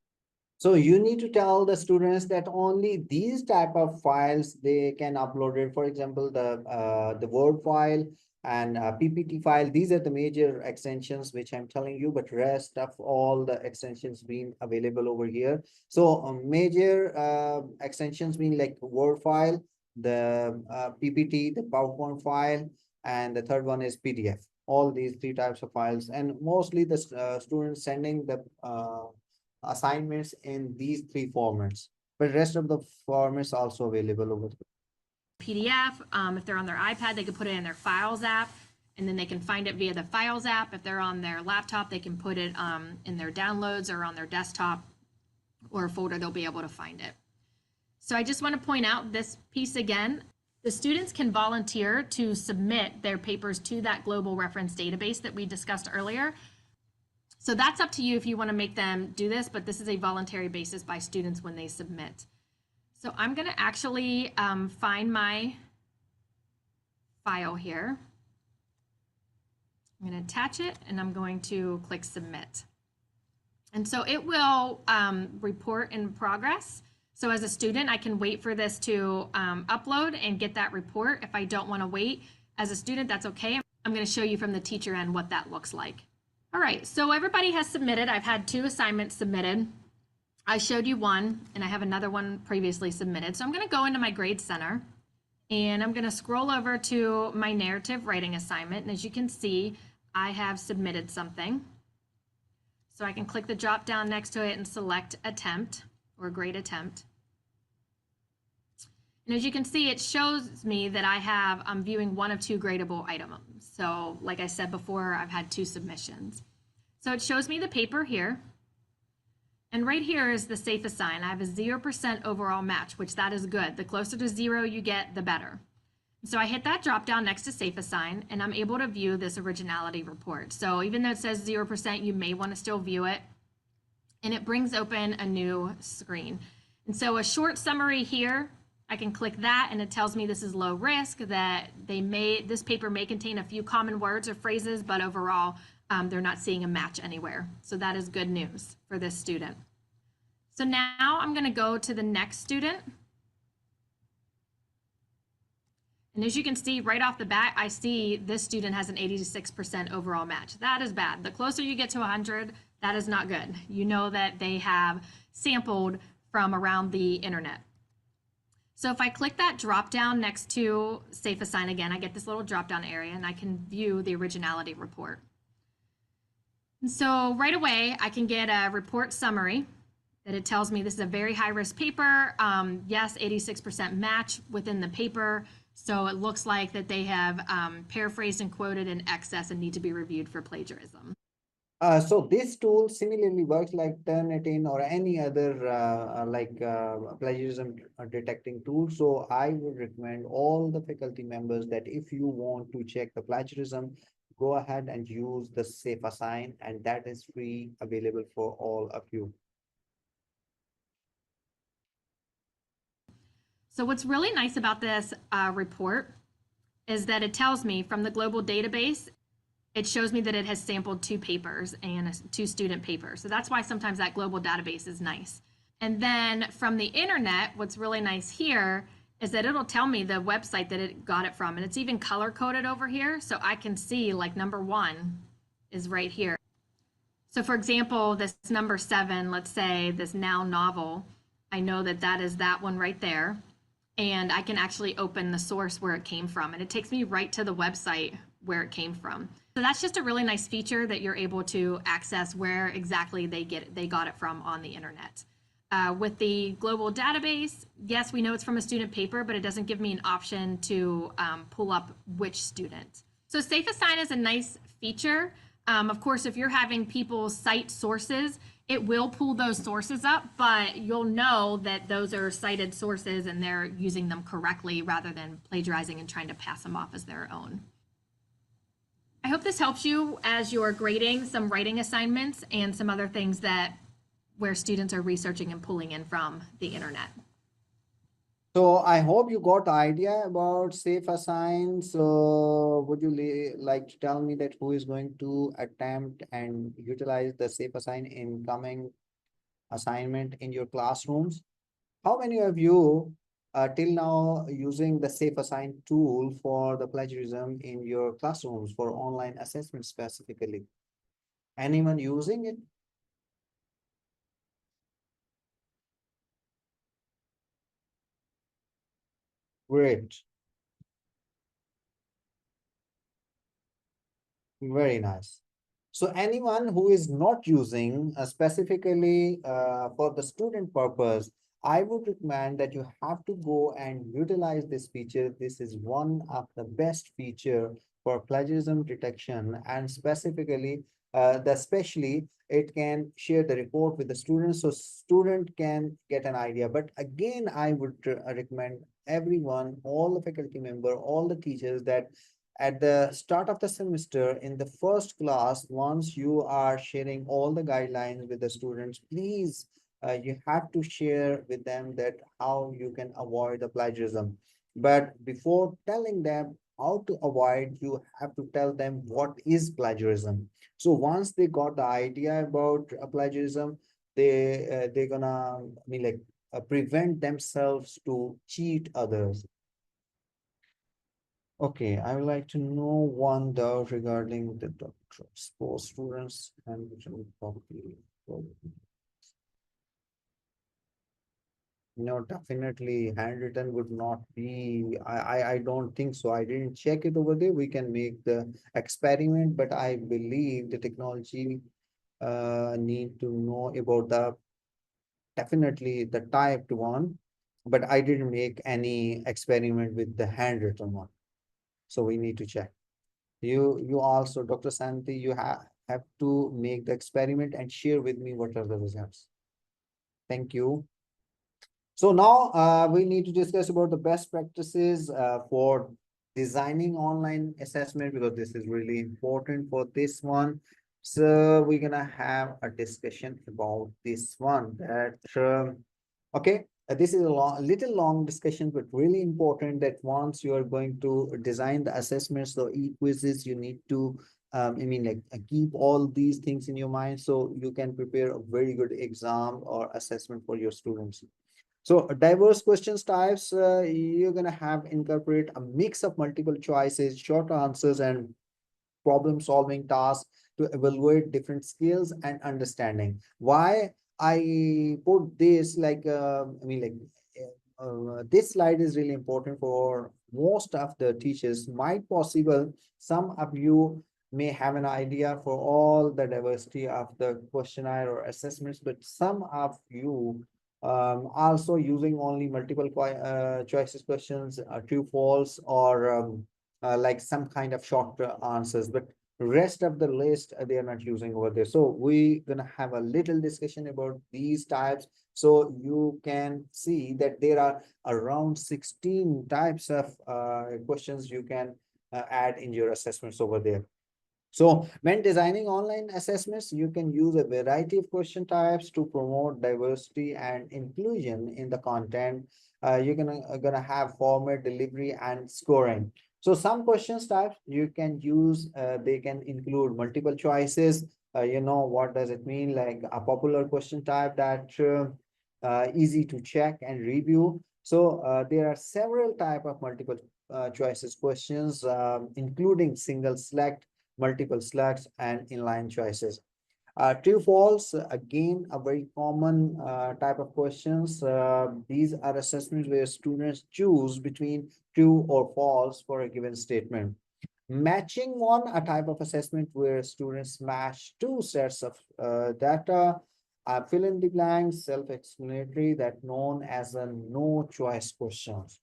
So you need to tell the students that only these type of files they can upload it. For example, the Word file and PPT file. These are the major extensions which I'm telling you, but rest of all the extensions being available over here. So major extensions being like Word file, the PPT, the PowerPoint file, and the third one is PDF. All these three types of files, and mostly the students sending the assignments in these three formats, but rest of the formats also available over there. PDF. If they're on their iPad, they can put it in their Files app, and then they can find it via the Files app. If they're on their laptop, they can put it in their downloads or on their desktop or a folder, they'll be able to find it. So I just want to point out this piece again. The students can volunteer to submit their papers to that global reference database that we discussed earlier. So that's up to you if you want to make them do this, but this is a voluntary basis by students when they submit. So I'm going to actually find my file here. I'm going to attach it and I'm going to click submit. And so it will report in progress. So as a student, I can wait for this to upload and get that report. If I don't want to wait, as a student, that's okay. I'm going to show you from the teacher end what that looks like. All right, so everybody has submitted. I've had 2 assignments submitted. I showed you one, and I have another one previously submitted. So I'm going to go into my Grade Center, and I'm going to scroll over to my narrative writing assignment. And as you can see, I have submitted something. So I can click the drop down next to it and select attempt or grade attempt. And as you can see, it shows me that I'm viewing 1 of 2 gradable items. So like I said before, I've had 2 submissions. So it shows me the paper here. And right here is the safe assign. I have a 0% overall match, which that is good. The closer to 0 you get, the better. So I hit that drop down next to safe assign, and I'm able to view this originality report. So even though it says 0%, you may want to still view it. And it brings open a new screen. And so a short summary here, I can click that and it tells me this is low risk, that this paper may contain a few common words or phrases, but overall they're not seeing a match anywhere. So that is good news for this student. So now I'm going to go to the next student. And as you can see right off the bat, I see this student has an 86% overall match. That is bad. The closer you get to 100, that is not good. You know that they have sampled from around the internet. So if I click that drop down next to safe assign again, I get this little drop down area and I can view the originality report. And so right away, I can get a report summary that it tells me this is a very high risk paper. Yes, 86% match within the paper. So it looks like that they have paraphrased and quoted in excess and need to be reviewed for plagiarism. So this tool similarly works like Turnitin or any other plagiarism detecting tool. So I would recommend all the faculty members that if you want to check the plagiarism, go ahead and use the Safe Assign, and that is free, available for all of you. So what's really nice about this report is that it tells me from the global database, it shows me that it has sampled 2 papers and 2 student papers. So that's why sometimes that global database is nice. And then from the internet, what's really nice here is that it'll tell me the website that it got it from. And it's even color coded over here. So I can see like number 1 is right here. So for example, this number 7, let's say this now novel, I know that that is that one right there. And I can actually open the source where it came from. And it takes me right to the website where it came from. So that's just a really nice feature that you're able to access where exactly they got it from on the internet. With the global database, yes, we know it's from a student paper, but it doesn't give me an option to pull up which student. So Safe Assign is a nice feature. Of course, if you're having people cite sources, it will pull those sources up, but you'll know that those are cited sources and they're using them correctly rather than plagiarizing and trying to pass them off as their own. I hope this helps you as you're grading some writing assignments and some other things where students are researching and pulling in from the internet. So I hope you got the idea about Safe Assign. So would you like to tell me that who is going to attempt and utilize the Safe Assign in coming assignment in your classrooms? How many of you till now using the Safe Assign tool for the plagiarism in your classrooms for online assessment specifically? Anyone using it? Great. Very nice. So anyone who is not using specifically for the student purpose, I would recommend that you have to go and utilize this feature. This is one of the best feature for plagiarism detection, and specifically especially it can share the report with the students so student can get an idea. But again, I would recommend everyone, all the faculty member, all the teachers, that at the start of the semester in the first class, once you are sharing all the guidelines with the students, please you have to share with them that how you can avoid the plagiarism. But before telling them how to avoid, you have to tell them what is plagiarism. So once they got the idea about plagiarism, they're gonna prevent themselves to cheat others. Okay, I would like to know one doubt regarding the doctor. Suppose students and properly. No, definitely handwritten would not be. I don't think so. I didn't check it over there. We can make the experiment, but I believe the technology need to know about the definitely the typed one, but I didn't make any experiment with the handwritten one. So we need to check. You also, Dr. Santi, you have to make the experiment and share with me what are the results. Thank you. So now we need to discuss about the best practices for designing online assessment, because this is really important for this one. So we're gonna have a discussion about this one. Okay, this is a little long discussion, but really important that once you are going to design the assessments, the e-quizzes, you need to, keep all these things in your mind so you can prepare a very good exam or assessment for your students. So diverse questions types, you're gonna have incorporate a mix of multiple choices, short answers, and problem solving tasks to evaluate different skills and understanding. Why I put this this slide is really important for most of the teachers. Might possible some of you may have an idea for all the diversity of the questionnaire or assessments, but some of you also using only multiple choices questions, true false, or like some kind of short answers, but rest of the list they are not using over there. So we gonna have a little discussion about these types, so you can see that there are around 16 types of questions you can add in your assessments over there. So when designing online assessments, you can use a variety of question types to promote diversity and inclusion in the content. You're gonna have format, delivery, and scoring. So some questions types you can use, they can include multiple choices. What does it mean? Like a popular question type that easy to check and review. So there are several type of multiple choices questions, including single select, multiple selects, and inline choices. True false, again, a very common type of questions. These are assessments where students choose between true or false for a given statement. Matching one, a type of assessment where students match two sets of data. Fill in the blanks, self-explanatory, that known as a no choice questions.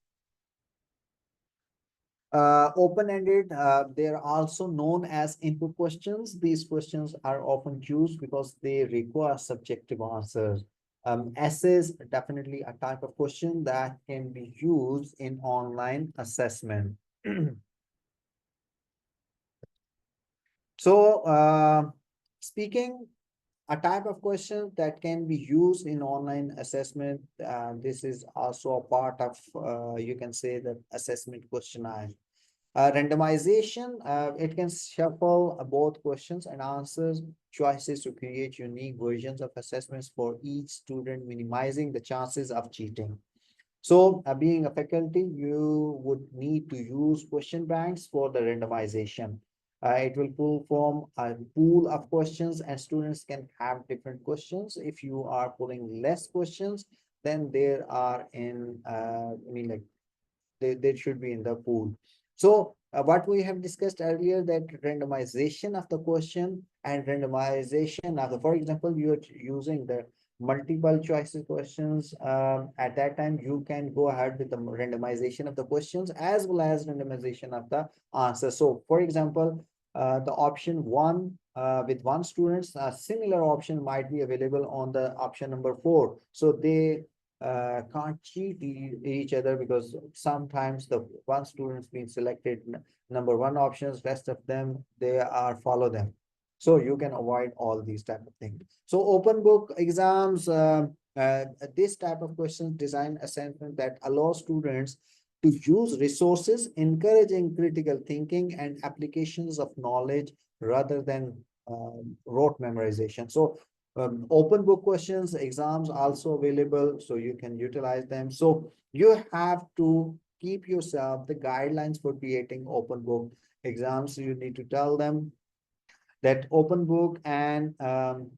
Open-ended, they're also known as input questions. These questions are often used because they require subjective answers. Essays, definitely a type of question that can be used in online assessment. So, speaking a type of question that can be used in online assessment, this is also a part of, you can say, the assessment questionnaire. Randomization, it can shuffle both questions and answers choices to create unique versions of assessments for each student, minimizing the chances of cheating. So, being a faculty, you would need to use question banks for the randomization. It will pull from a pool of questions, and students can have different questions. If you are pulling less questions, then there are in, they should be in the pool. So what we have discussed earlier, that randomization of the question and randomization of the, for example, you're using the multiple choices questions. At that time, you can go ahead with the randomization of the questions as well as randomization of the answer. So for example, the option one with one student, a similar option might be available on the option number 4. So they can't cheat each other, because sometimes the one student's been selected number 1 options, rest of them they are follow them. So you can avoid all these type of things. So open book exams, this type of questions design assessment that allow students to use resources, encouraging critical thinking and applications of knowledge rather than rote memorization. So open book questions exams also available, so you can utilize them. So you have to keep yourself the guidelines for creating open book exams. You need to tell them that open book and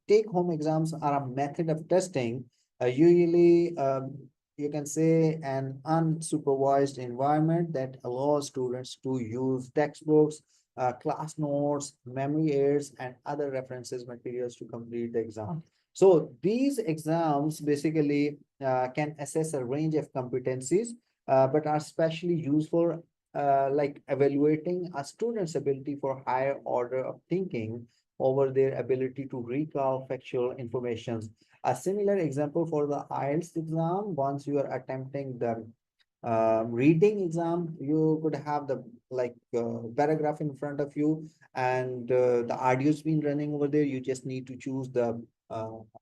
take home exams are a method of testing, usually you can say an unsupervised environment that allows students to use textbooks, class notes, memory aids, and other references materials to complete the exam. So these exams basically can assess a range of competencies, but are especially useful like evaluating a student's ability for higher order of thinking, over their ability to recall factual information. A similar example for the IELTS exam, once you are attempting the reading exam, you could have the paragraph in front of you, and the audio's been running over there. You just need to choose the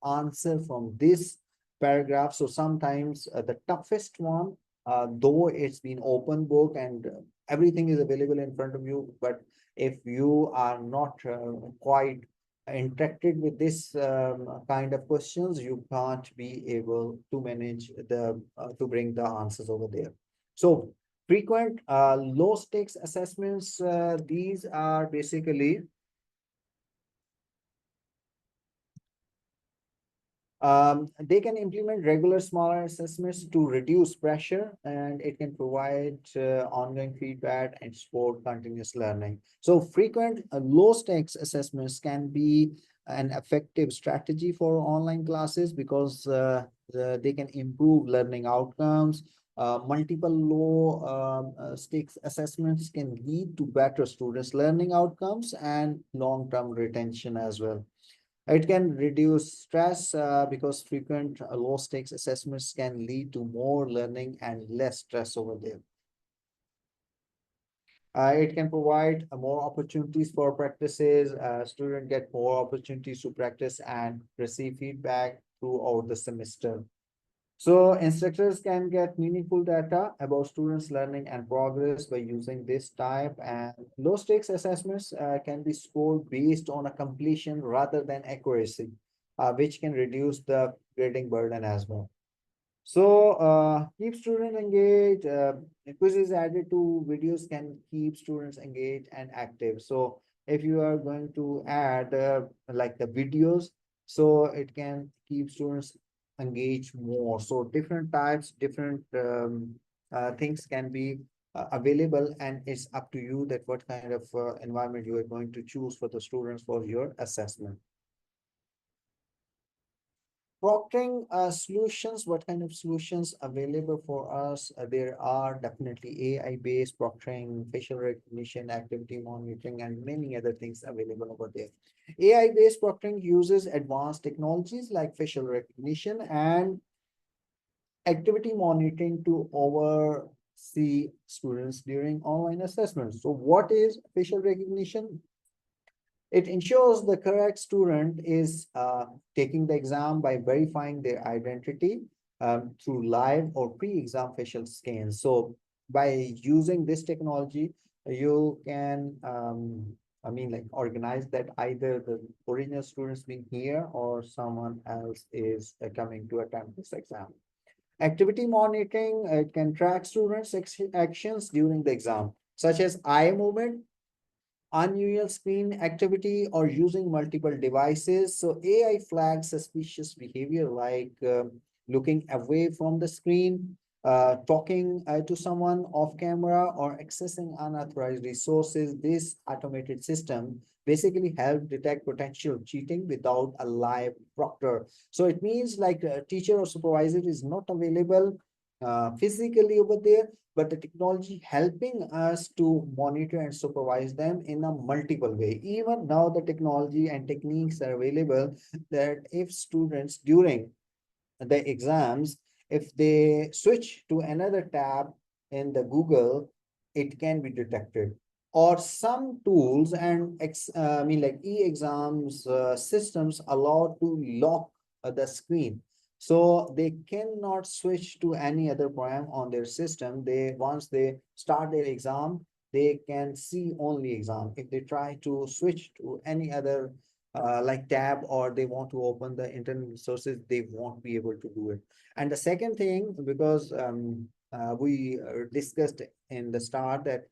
answer from this paragraph. So sometimes the toughest one, though it's been open book and everything is available in front of you, but if you are not quite interacted with this kind of questions, you can't be able to manage the to bring the answers over there. So frequent low stakes assessments, these are basically they can implement regular smaller assessments to reduce pressure, and it can provide ongoing feedback and support continuous learning. So frequent low stakes assessments can be an effective strategy for online classes because they can improve learning outcomes. Multiple low stakes assessments can lead to better students' learning outcomes and long-term retention as well. It can reduce stress because frequent low stakes assessments can lead to more learning and less stress over there. It can provide more opportunities for practices. Students get more opportunities to practice and receive feedback throughout the semester. So instructors can get meaningful data about students' learning and progress by using this type, and low stakes assessments can be scored based on a completion rather than accuracy, which can reduce the grading burden as well. So keep students engaged. Quizzes added to videos can keep students engaged and active. So if you are going to add like the videos, so it can keep students engaged more. So different types, different things can be available, and it's up to you that what kind of environment you are going to choose for the students for your assessment. Proctoring solutions, what kind of solutions available for us? There are definitely AI-based proctoring, facial recognition, activity monitoring, and many other things available over there. AI-based proctoring uses advanced technologies like facial recognition and activity monitoring to oversee students during online assessments. So what is facial recognition? It ensures the correct student is taking the exam by verifying their identity through live or pre-exam facial scans. So by using this technology, you can, organize that either the original students being here or someone else is coming to attempt this exam. Activity monitoring, it can track students' actions during the exam, such as eye movement, unusual screen activity, or using multiple devices. So AI flags suspicious behavior like looking away from the screen, talking to someone off camera, or accessing unauthorized resources. This automated system basically help detect potential cheating without a live proctor. So it means like a teacher or supervisor is not available physically over there, but the technology helping us to monitor and supervise them in a multiple way. Even now, the technology and techniques are available that if students during the exams, if they switch to another tab in the Google, it can be detected. Or some tools and like e-exams systems allow to lock the screen. So they cannot switch to any other program on their system. They once they start their exam, they can see only exam. If they try to switch to any other like tab, or they want to open the internet resources, they won't be able to do it. And the second thing, because we discussed in the start that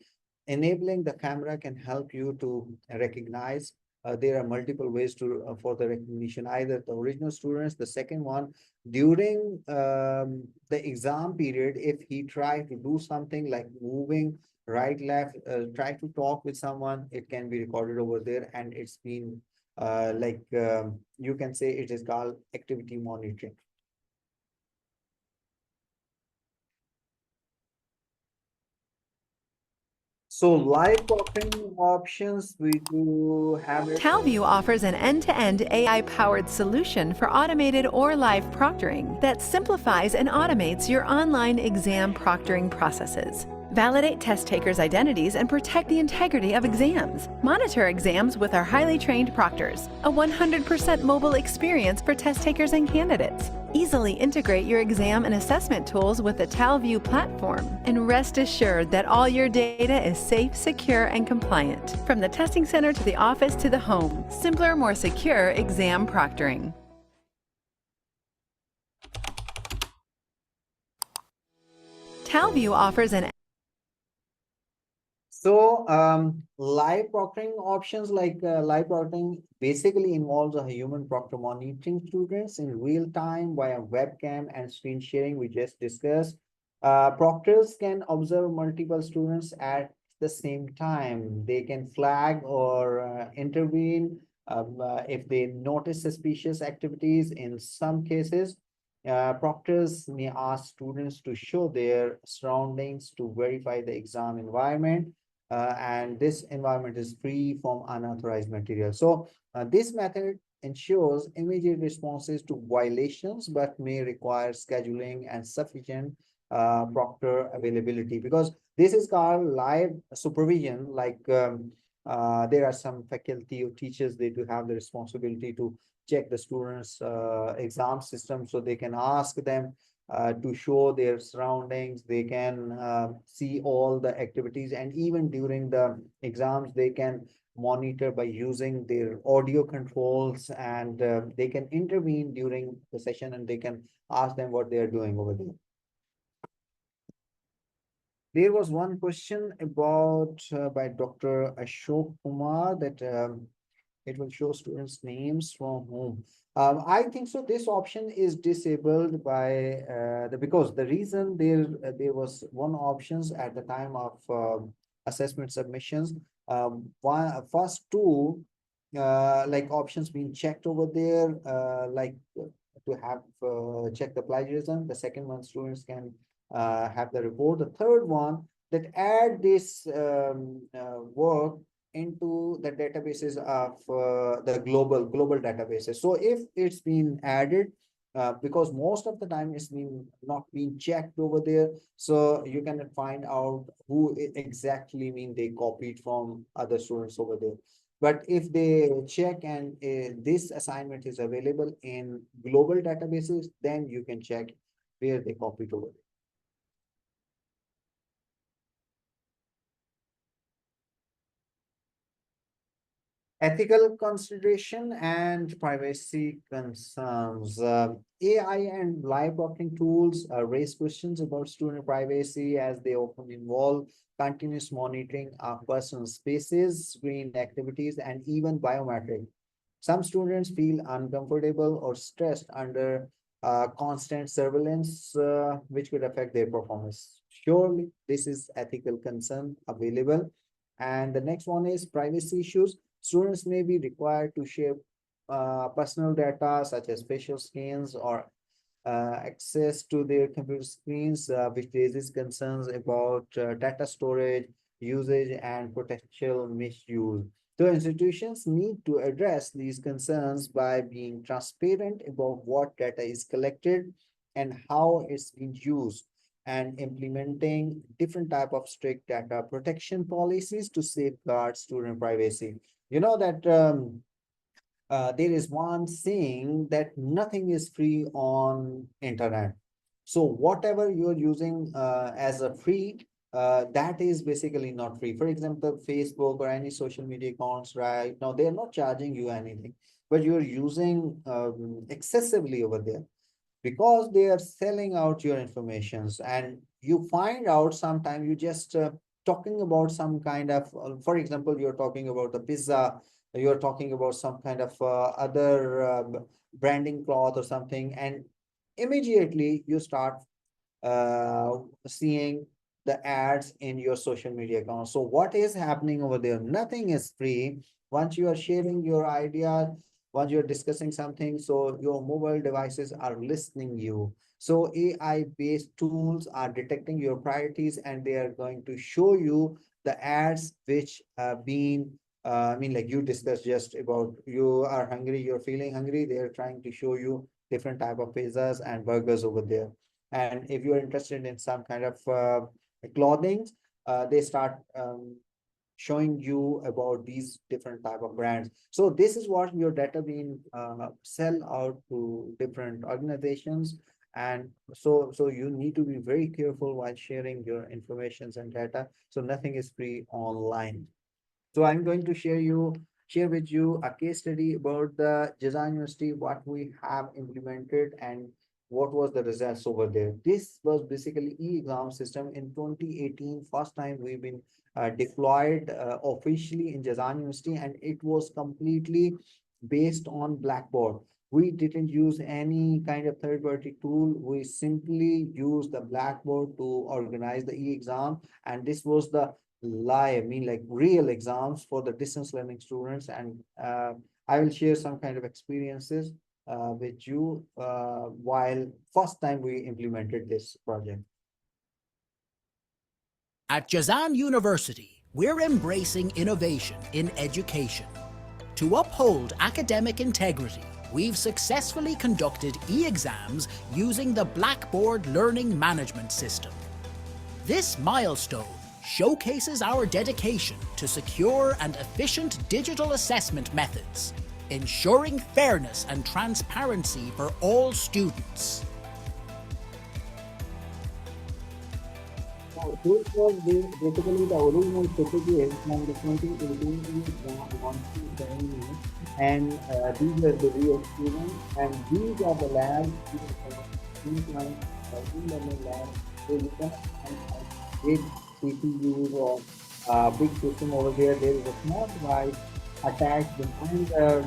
enabling the camera can help you to recognize. There are multiple ways to for the recognition, either the original students. The second one, during the exam period, if he try to do something like moving right, left, try to talk with someone, it can be recorded over there, and it's been you can say it is called activity monitoring. So live proctoring options, we do have it. TalView offers an end-to-end AI-powered solution for automated or live proctoring that simplifies and automates your online exam proctoring processes. Validate test takers' identities and protect the integrity of exams. Monitor exams with our highly trained proctors. A 100% mobile experience for test takers and candidates. Easily integrate your exam and assessment tools with the TalView platform, and rest assured that all your data is safe, secure, and compliant. From the testing center to the office to the home, simpler, more secure exam proctoring. TalView offers an So live proctoring options like live proctoring basically involves a human proctor monitoring students in real time via webcam and screen sharing we just discussed. Proctors can observe multiple students at the same time. They can flag or intervene if they notice suspicious activities. In some cases, proctors may ask students to show their surroundings to verify the exam environment, and this environment is free from unauthorized material. So this method ensures immediate responses to violations, but may require scheduling and sufficient proctor availability, because this is called live supervision. Like there are some faculty or teachers, they do have the responsibility to check the students' exam system, so they can ask them to show their surroundings. They can see all the activities, and even during the exams, they can monitor by using their audio controls, and they can intervene during the session, and they can ask them what they are doing over there. There was one question about by Dr. Ashok Kumar that it will show students' names from whom. I think so. This option is disabled by because the reason there was one options at the time of assessment submissions. First two like options being checked over there, like to have check the plagiarism. The second one, students can have the report. The third one, that add this work into the databases of the global databases. So if it's been added, because most of the time it's been not being checked over there, so you can find out who exactly mean they copied from other students over there. But if they check and this assignment is available in global databases, then you can check where they copied over there. Ethical consideration and privacy concerns. AI and live blocking tools raise questions about student privacy, as they often involve continuous monitoring of personal spaces, screen activities, and even biometric. Some students feel uncomfortable or stressed under constant surveillance, which could affect their performance. Surely, this is ethical concern available. And the next one is privacy issues. Students may be required to share personal data such as facial scans or access to their computer screens, which raises concerns about data storage, usage, and potential misuse. So institutions need to address these concerns by being transparent about what data is collected and how it's being used, and implementing different type of strict data protection policies to safeguard student privacy. You know that there is one saying that nothing is free on internet. So whatever you're using as a free, that is basically not free. For example, Facebook or any social media accounts right now, they're not charging you anything, but you're using excessively over there, because they are selling out your informations. And you find out sometime you just talking about some kind of for example, you're talking about a pizza, you're talking about some kind of other branding cloth or something, and immediately you start seeing the ads in your social media account. So what is happening over there? Nothing is free. Once you are sharing your idea, once you're discussing something, so your mobile devices are listening you. So AI based tools are detecting your priorities, and they are going to show you the ads which been I mean, like you discussed just about you are hungry, you're feeling hungry, they're trying to show you different type of pizzas and burgers over there. And if you're interested in some kind of clothing, they start showing you about these different type of brands. So this is what your data being sell out to different organizations. And so you need to be very careful while sharing your informations and data. So nothing is free online. So I'm going to share with you a case study about the Jazan University, what we have implemented and what was the results over there. This was basically e-exam system in 2018. First time we've been deployed officially in Jazan University, and it was completely based on Blackboard. We didn't use any kind of third-party tool. We simply used the Blackboard to organize the e-exam, and this was the live, I mean like real exams for the distance learning students. And I will share some kind of experiences with you while first time we implemented this project. At Jazan University, we're embracing innovation in education. To uphold academic integrity, we've successfully conducted e-exams using the Blackboard Learning Management System. This milestone showcases our dedication to secure and efficient digital assessment methods, ensuring fairness and transparency for all students. So this was basically the original certificate from the 2018 exam, and these are the real students, and these are the labs, e-learning labs, so you can big CPUs or big system over there. There is a small device attached behind the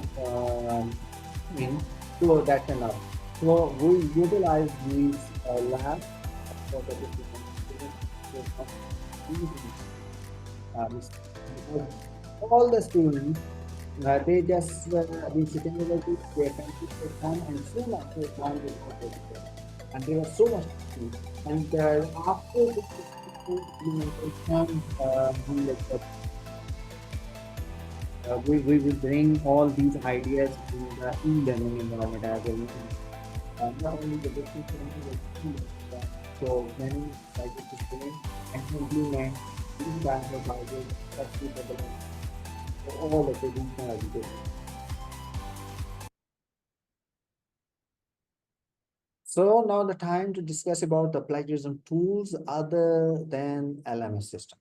thing, so that's enough. So we utilize these labs for the different because all the students they just been sitting over this, they attempted to come, and soon after one they got registered. And there was so much to do. And after this implementation, we will bring all these ideas to the e-learning environment as well. Not only the distance learning, but so many sizes to train and implement these kinds of ideas, especially for all of the regional education. So now the time to discuss about the plagiarism tools other than LMS system.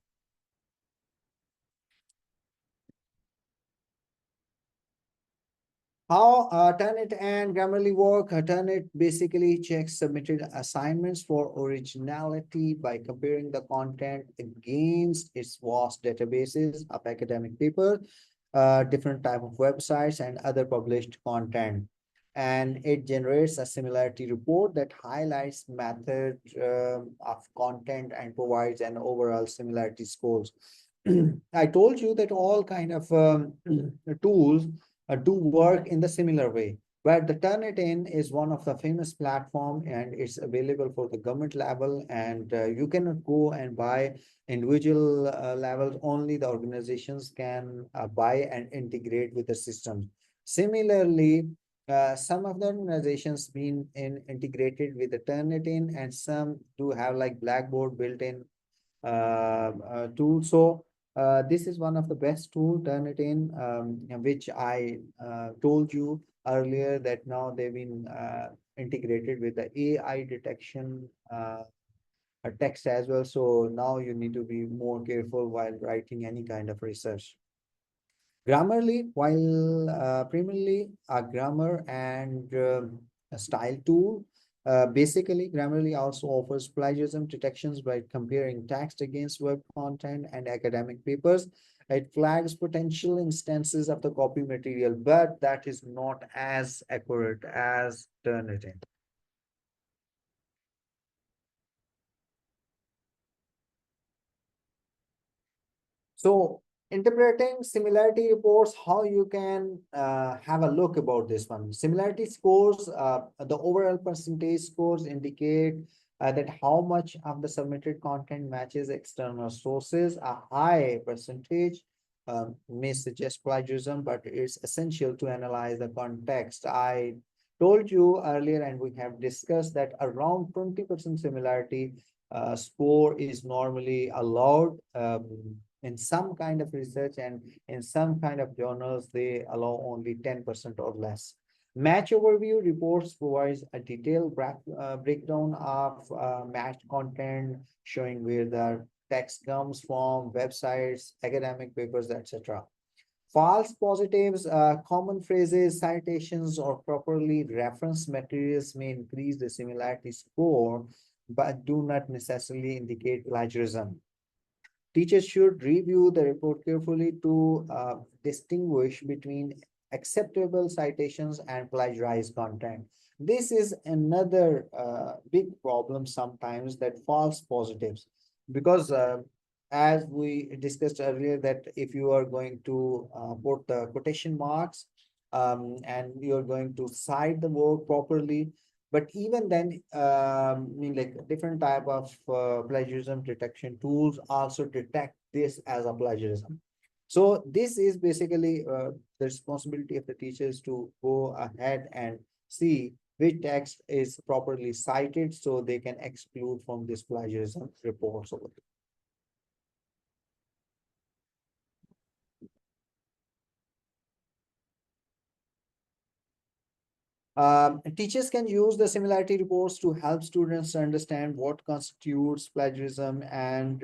How Turnitin and Grammarly work? Turnitin basically checks submitted assignments for originality by comparing the content against its vast databases of academic papers, different type of websites, and other published content. And it generates a similarity report that highlights method of content and provides an overall similarity scores. I told you that all kind of tools do work in the similar way. But the Turnitin is one of the famous platform, and it's available for the government level, and you cannot go and buy individual levels. Only the organizations can buy and integrate with the systems. Similarly, some of the organizations been integrated with the Turnitin, and some do have like Blackboard built-in tool. So this is one of the best tool, Turnitin, which I told you earlier that now they've been integrated with the AI detection text as well. So now you need to be more careful while writing any kind of research. Grammarly, while primarily a grammar and a style tool, basically Grammarly also offers plagiarism detections by comparing text against web content and academic papers. It flags potential instances of the copy material, but that is not as accurate as Turnitin. So interpreting similarity reports, how you can have a look about this one. Similarity scores, the overall percentage scores indicate that how much of the submitted content matches external sources. A high percentage may suggest plagiarism, but it's essential to analyze the context. I told you earlier, and we have discussed that around 20% similarity score is normally allowed in some kind of research, and in some kind of journals, they allow only 10% or less. Match overview reports provides a detailed breakdown of matched content, showing where the text comes from, websites, academic papers, etc. False positives, common phrases, citations, or properly referenced materials may increase the similarity score, but do not necessarily indicate plagiarism. Teachers should review the report carefully to distinguish between acceptable citations and plagiarized content. This is another big problem sometimes, that false positives, because as we discussed earlier, that if you are going to put the quotation marks and you're going to cite the work properly, but even then, like different type of plagiarism detection tools also detect this as a plagiarism. So this is basically the responsibility of the teachers to go ahead and see which text is properly cited, so they can exclude from this plagiarism reports over there. Teachers can use the similarity reports to help students understand what constitutes plagiarism, and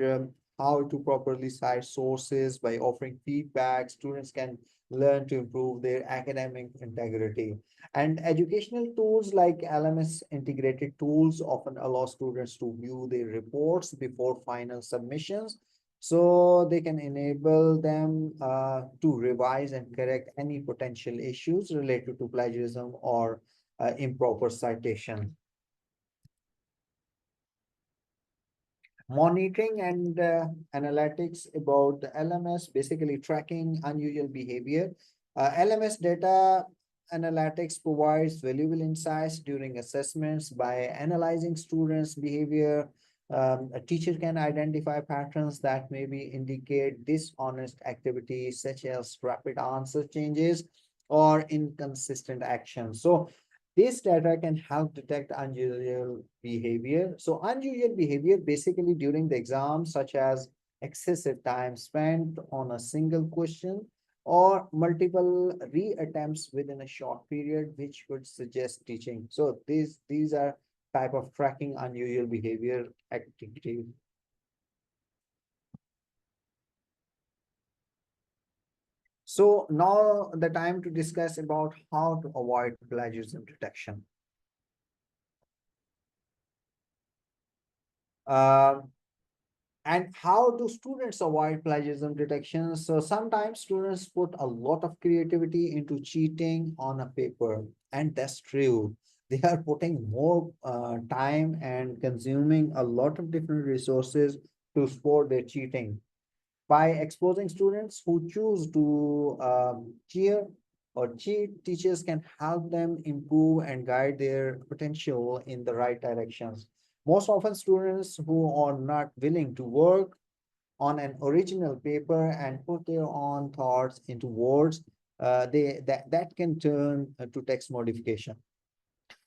how to properly cite sources. By offering feedback, students can learn to improve their academic integrity. And educational tools like LMS integrated tools often allow students to view their reports before final submissions, so they can enable them to revise and correct any potential issues related to plagiarism or improper citation. Monitoring and analytics about the LMS, basically tracking unusual behavior. LMS data analytics provides valuable insights during assessments. By analyzing students' behavior, a teacher can identify patterns that maybe indicate dishonest activities, such as rapid answer changes or inconsistent actions. So this data can help detect unusual behavior. So unusual behavior basically during the exam, such as excessive time spent on a single question or multiple reattempts within a short period, which would suggest teaching. So these are type of tracking unusual behavior activity. So now the time to discuss about how to avoid plagiarism detection. And how do students avoid plagiarism detection? So sometimes students put a lot of creativity into cheating on a paper, and that's true. They are putting more time and consuming a lot of different resources to support their cheating. By exposing students who choose to cheer or cheat, teachers can help them improve and guide their potential in the right directions. Most often, students who are not willing to work on an original paper and put their own thoughts into words, that can turn to text modification.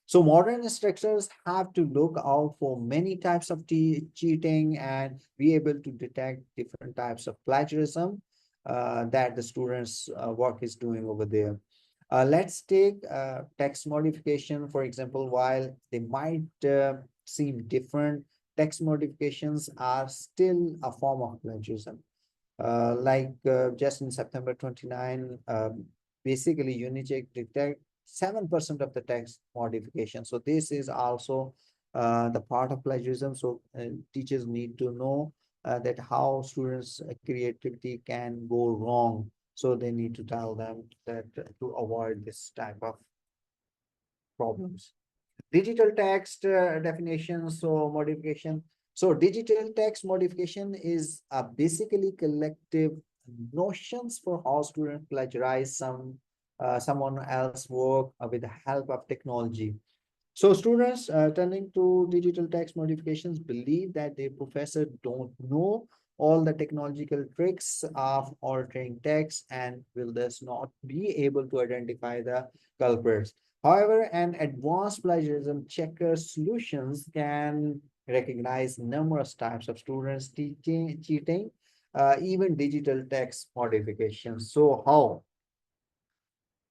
So modern instructors have to look out for many types of cheating and be able to detect different types of plagiarism that the students' work is doing over there. Let's take text modification, for example. While they might seem different, text modifications are still a form of plagiarism. Just in September 29, basically Unicheck detect 7% of the text modification. So this is also the part of plagiarism. So teachers need to know that how students' creativity can go wrong. So they need to tell them that to avoid this type of problems. Digital text definition, so modification. So digital text modification is basically collective notions for how students plagiarize someone else's work with the help of technology. So students turning to digital text modifications believe that their professor don't know all the technological tricks of altering text and will thus not be able to identify the culprits. However, an advanced plagiarism checker solutions can recognize numerous types of students cheating, even digital text modifications. So how?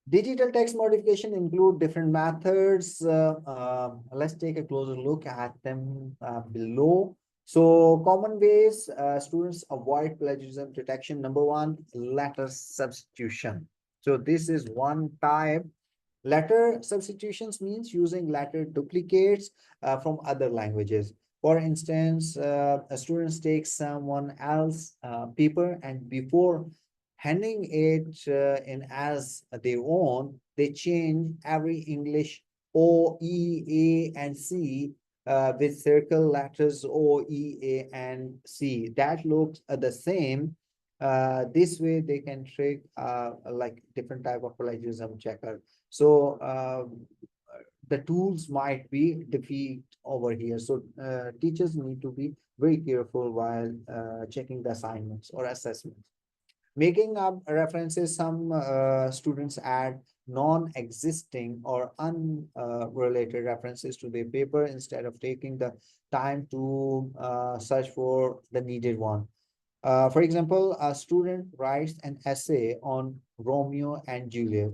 Digital text modification include different methods. Let's take a closer look at them below. So common ways students avoid plagiarism detection. Number one, letter substitution. So this is one type. Letter substitutions means using letter duplicates from other languages. For instance, a student takes someone else's paper and before handing it in as their own, they change every English O, E, A, and C with circle letters O, E, A, and C. That looks the same. This way they can trick like different type of plagiarism checker. So the tools might be defeat over here. So teachers need to be very careful while checking the assignments or assessments. Making up references, some students add non-existing or unrelated references to their paper instead of taking the time to search for the needed one. For example, a student writes an essay on Romeo and Juliet,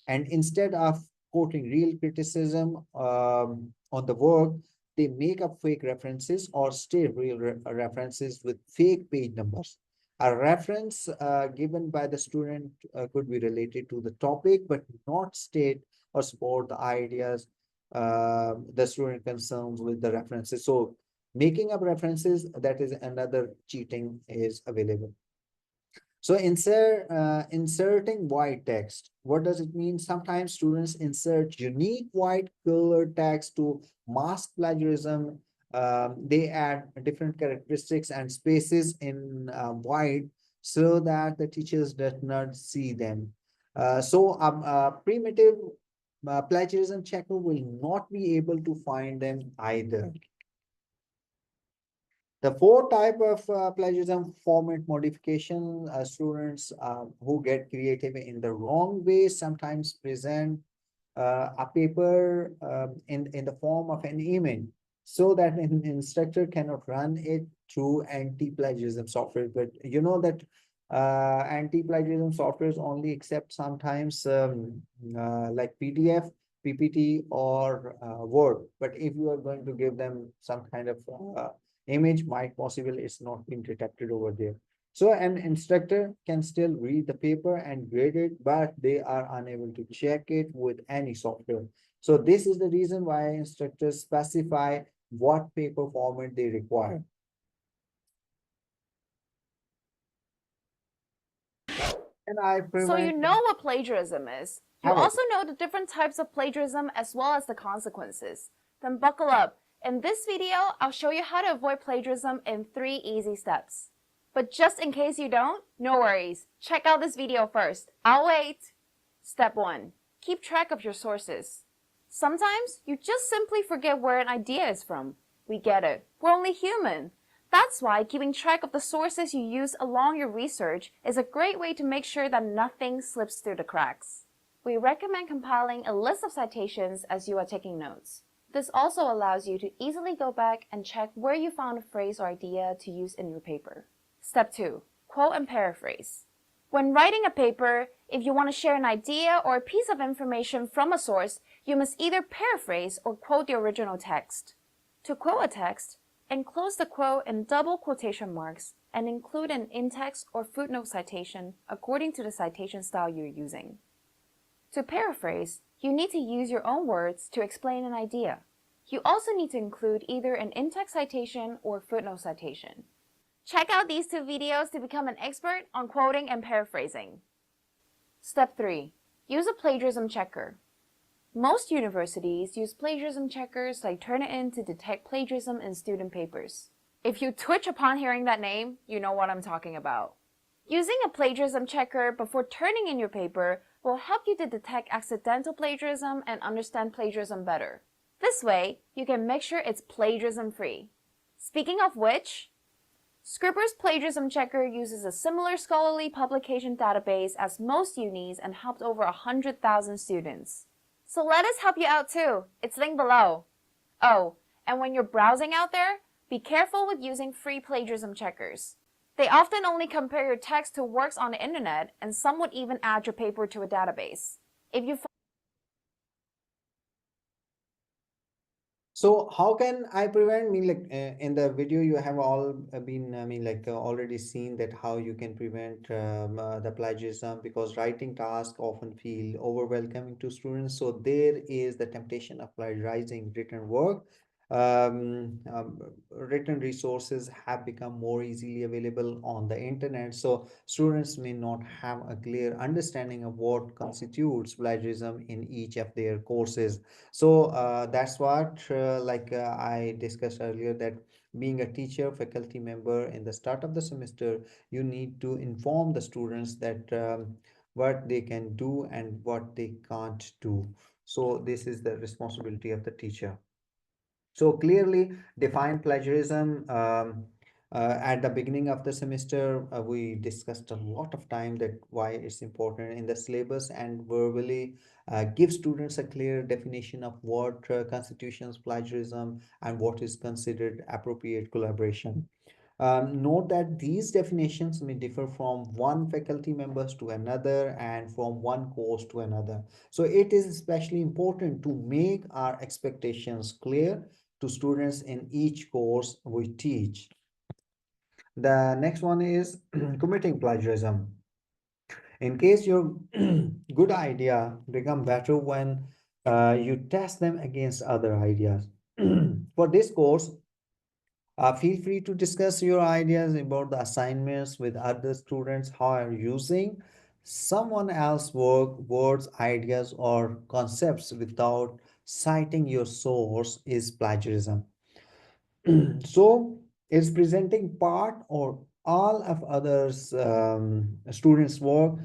and instead of quoting real criticism on the work, they make up fake references or state real references with fake page numbers. A reference given by the student could be related to the topic, but not state or support the ideas the student concerns with the references. So making up references, that is another cheating is available. So inserting white text. What does it mean? Sometimes students insert unique white color text to mask plagiarism. They add different characteristics and spaces in white so that the teachers does not see them. Primitive plagiarism checker will not be able to find them either. The fourth type of plagiarism format modification, students who get creative in the wrong way sometimes present a paper in the form of an image so that an instructor cannot run it through anti-plagiarism software. But you know that anti-plagiarism softwares only accept sometimes like PDF, PPT, or Word. But if you are going to give them some kind of image, might possible it's not been detected over there. So an instructor can still read the paper and grade it, but they are unable to check it with any software. So this is the reason why instructors specify what paper format they require. And I So you prevent know what plagiarism is. You have it. also know the different types of plagiarism as well as the consequences. Then buckle up. In this video, I'll show you how to avoid plagiarism in 3 easy steps. But just in case you don't, no worries. Check out this video first. I'll wait. Step 1. Keep track of your sources. Sometimes you just simply forget where an idea is from. We get it. We're only human. That's why keeping track of the sources you use along your research is a great way to make sure that nothing slips through the cracks. We recommend compiling a list of citations as you are taking notes. This also allows you to easily go back and check where you found a phrase or idea to use in your paper. Step 2. Quote and paraphrase. When writing a paper, if you want to share an idea or a piece of information from a source, you must either paraphrase or quote the original text. To quote a text, enclose the quote in double quotation marks and include an in-text or footnote citation according to the citation style you're using. To paraphrase, you need to use your own words to explain an idea. You also need to include either an in-text citation or footnote citation. Check out these 2 videos to become an expert on quoting and paraphrasing. Step 3. Use a plagiarism checker. Most universities use plagiarism checkers like Turnitin to detect plagiarism in student papers. If you twitch upon hearing that name, you know what I'm talking about. Using a plagiarism checker before turning in your paper will help you to detect accidental plagiarism and understand plagiarism better. This way, you can make sure it's plagiarism free. Speaking of which, Scribner's Plagiarism Checker uses a similar scholarly publication database as most unis and helped over 100,000 students. So let us help you out too. It's linked below. Oh, and when you're browsing out there, be careful with using free plagiarism checkers. They often only compare your text to works on the internet, and some would even add your paper to a database. If you So how can I prevent? I mean, like in the video, you have all been, already seen that how you can prevent the plagiarism, because writing tasks often feel overwhelming to students. So there is the temptation of plagiarizing written work. Written resources have become more easily available on the internet. So students may not have a clear understanding of what constitutes plagiarism in each of their courses. So that's what I discussed earlier, that being a teacher faculty member in the start of the semester, you need to inform the students that what they can do and what they can't do. So this is the responsibility of the teacher. So clearly define plagiarism. At the beginning of the semester, we discussed a lot of time that why it's important in the syllabus, and verbally give students a clear definition of what constitutions plagiarism and what is considered appropriate collaboration. Note that these definitions may differ from one faculty members to another and from one course to another. So it is especially important to make our expectations clear to students in each course we teach. The next one is committing plagiarism. In case your good idea become better when you test them against other ideas. For this course, feel free to discuss your ideas about the assignments with other students. How are using someone else's work, words, ideas, or concepts without citing your source is plagiarism. So it's presenting part or all of others students work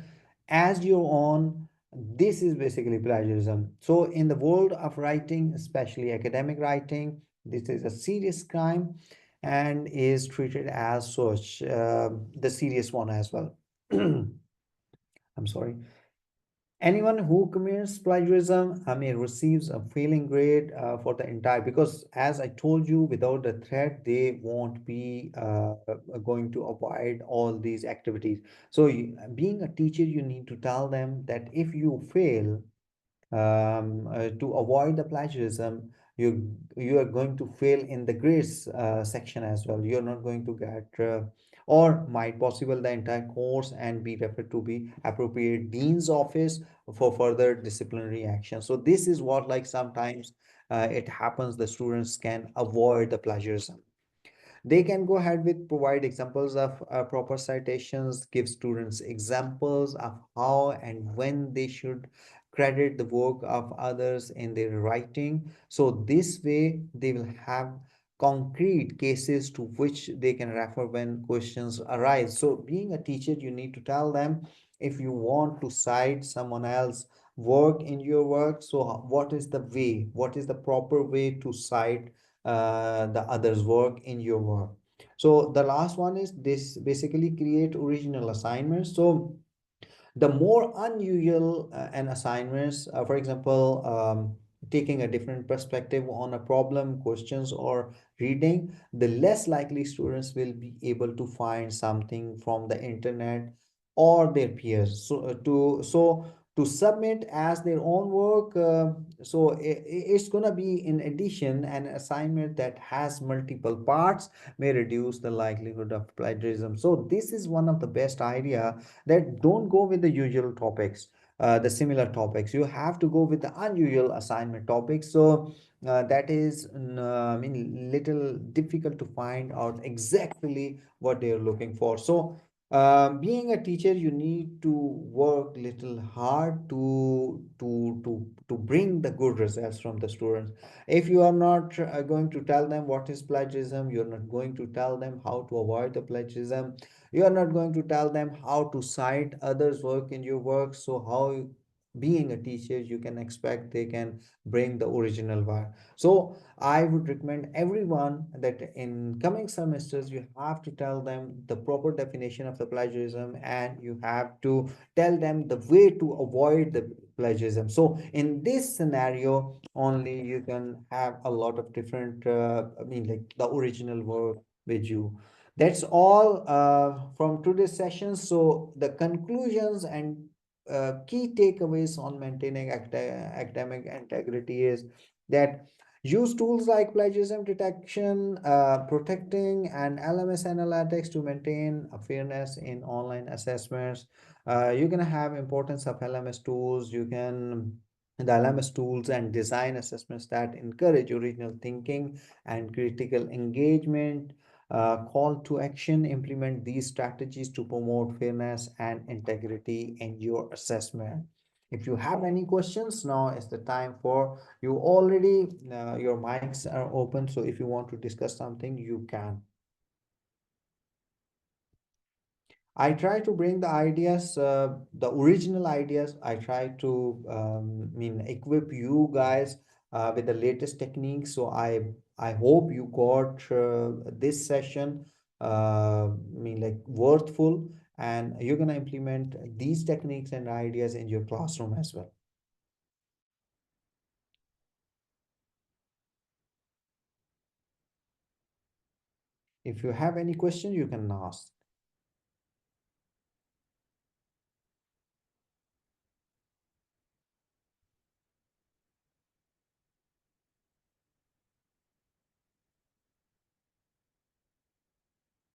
as your own. This is basically plagiarism. So in the world of writing, especially academic writing, this is a serious crime and is treated as such, the serious one as well. I'm sorry. Anyone who commits plagiarism, receives a failing grade for the entire, because as I told you, without the threat, they won't be going to avoid all these activities. So being a teacher, you need to tell them that if you fail, to avoid the plagiarism, you are going to fail in the grades section as well. You're not going to get or might possible the entire course and be referred to be appropriate dean's office for further disciplinary action. So this is what, like, sometimes it happens, the students can avoid the plagiarism. They can go ahead with provide examples of proper citations, give students examples of how and when they should credit the work of others in their writing. So this way they will have concrete cases to which they can refer when questions arise. So being a teacher, you need to tell them, if you want to cite someone else work in your work, so what is the way, what is the proper way to cite the others work in your work. So the last one is this basically create original assignments. So the more unusual an assignments, for example, taking a different perspective on a problem, questions, or reading, the less likely students will be able to find something from the internet or their peers. So to submit as their own work, so it's going to be, in addition, an assignment that has multiple parts may reduce the likelihood of plagiarism. So this is one of the best idea, that don't go with the usual topics, the similar topics. You have to go with the unusual assignment topics. So that is little difficult to find out exactly what they're looking for. So being a teacher, you need to work little hard to bring the good results from the students. If you are not going to tell them what is plagiarism, you're not going to tell them how to avoid the plagiarism, you are not going to tell them how to cite others work in your work, so being a teacher, you can expect they can bring the original vibe. So I would recommend everyone that in coming semesters you have to tell them the proper definition of the plagiarism, and you have to tell them the way to avoid the plagiarism. So in this scenario only you can have a lot of different like the original work with you. That's all from today's session. So the conclusions and key takeaways on maintaining academic integrity is that use tools like plagiarism detection, protecting, and LMS analytics to maintain a fairness in online assessments. You're going to have importance of LMS tools. You can the LMS tools and design assessments that encourage original thinking and critical engagement. Call to action, implement these strategies to promote fairness and integrity in your assessment. If you have any questions, now is the time for you. Already your mics are open, so if you want to discuss something you can. I try to bring the ideas, the original ideas. I try to equip you guys with the latest techniques. So I hope you got this session like worthful, and you're gonna implement these techniques and ideas in your classroom as well. If you have any questions, you can ask.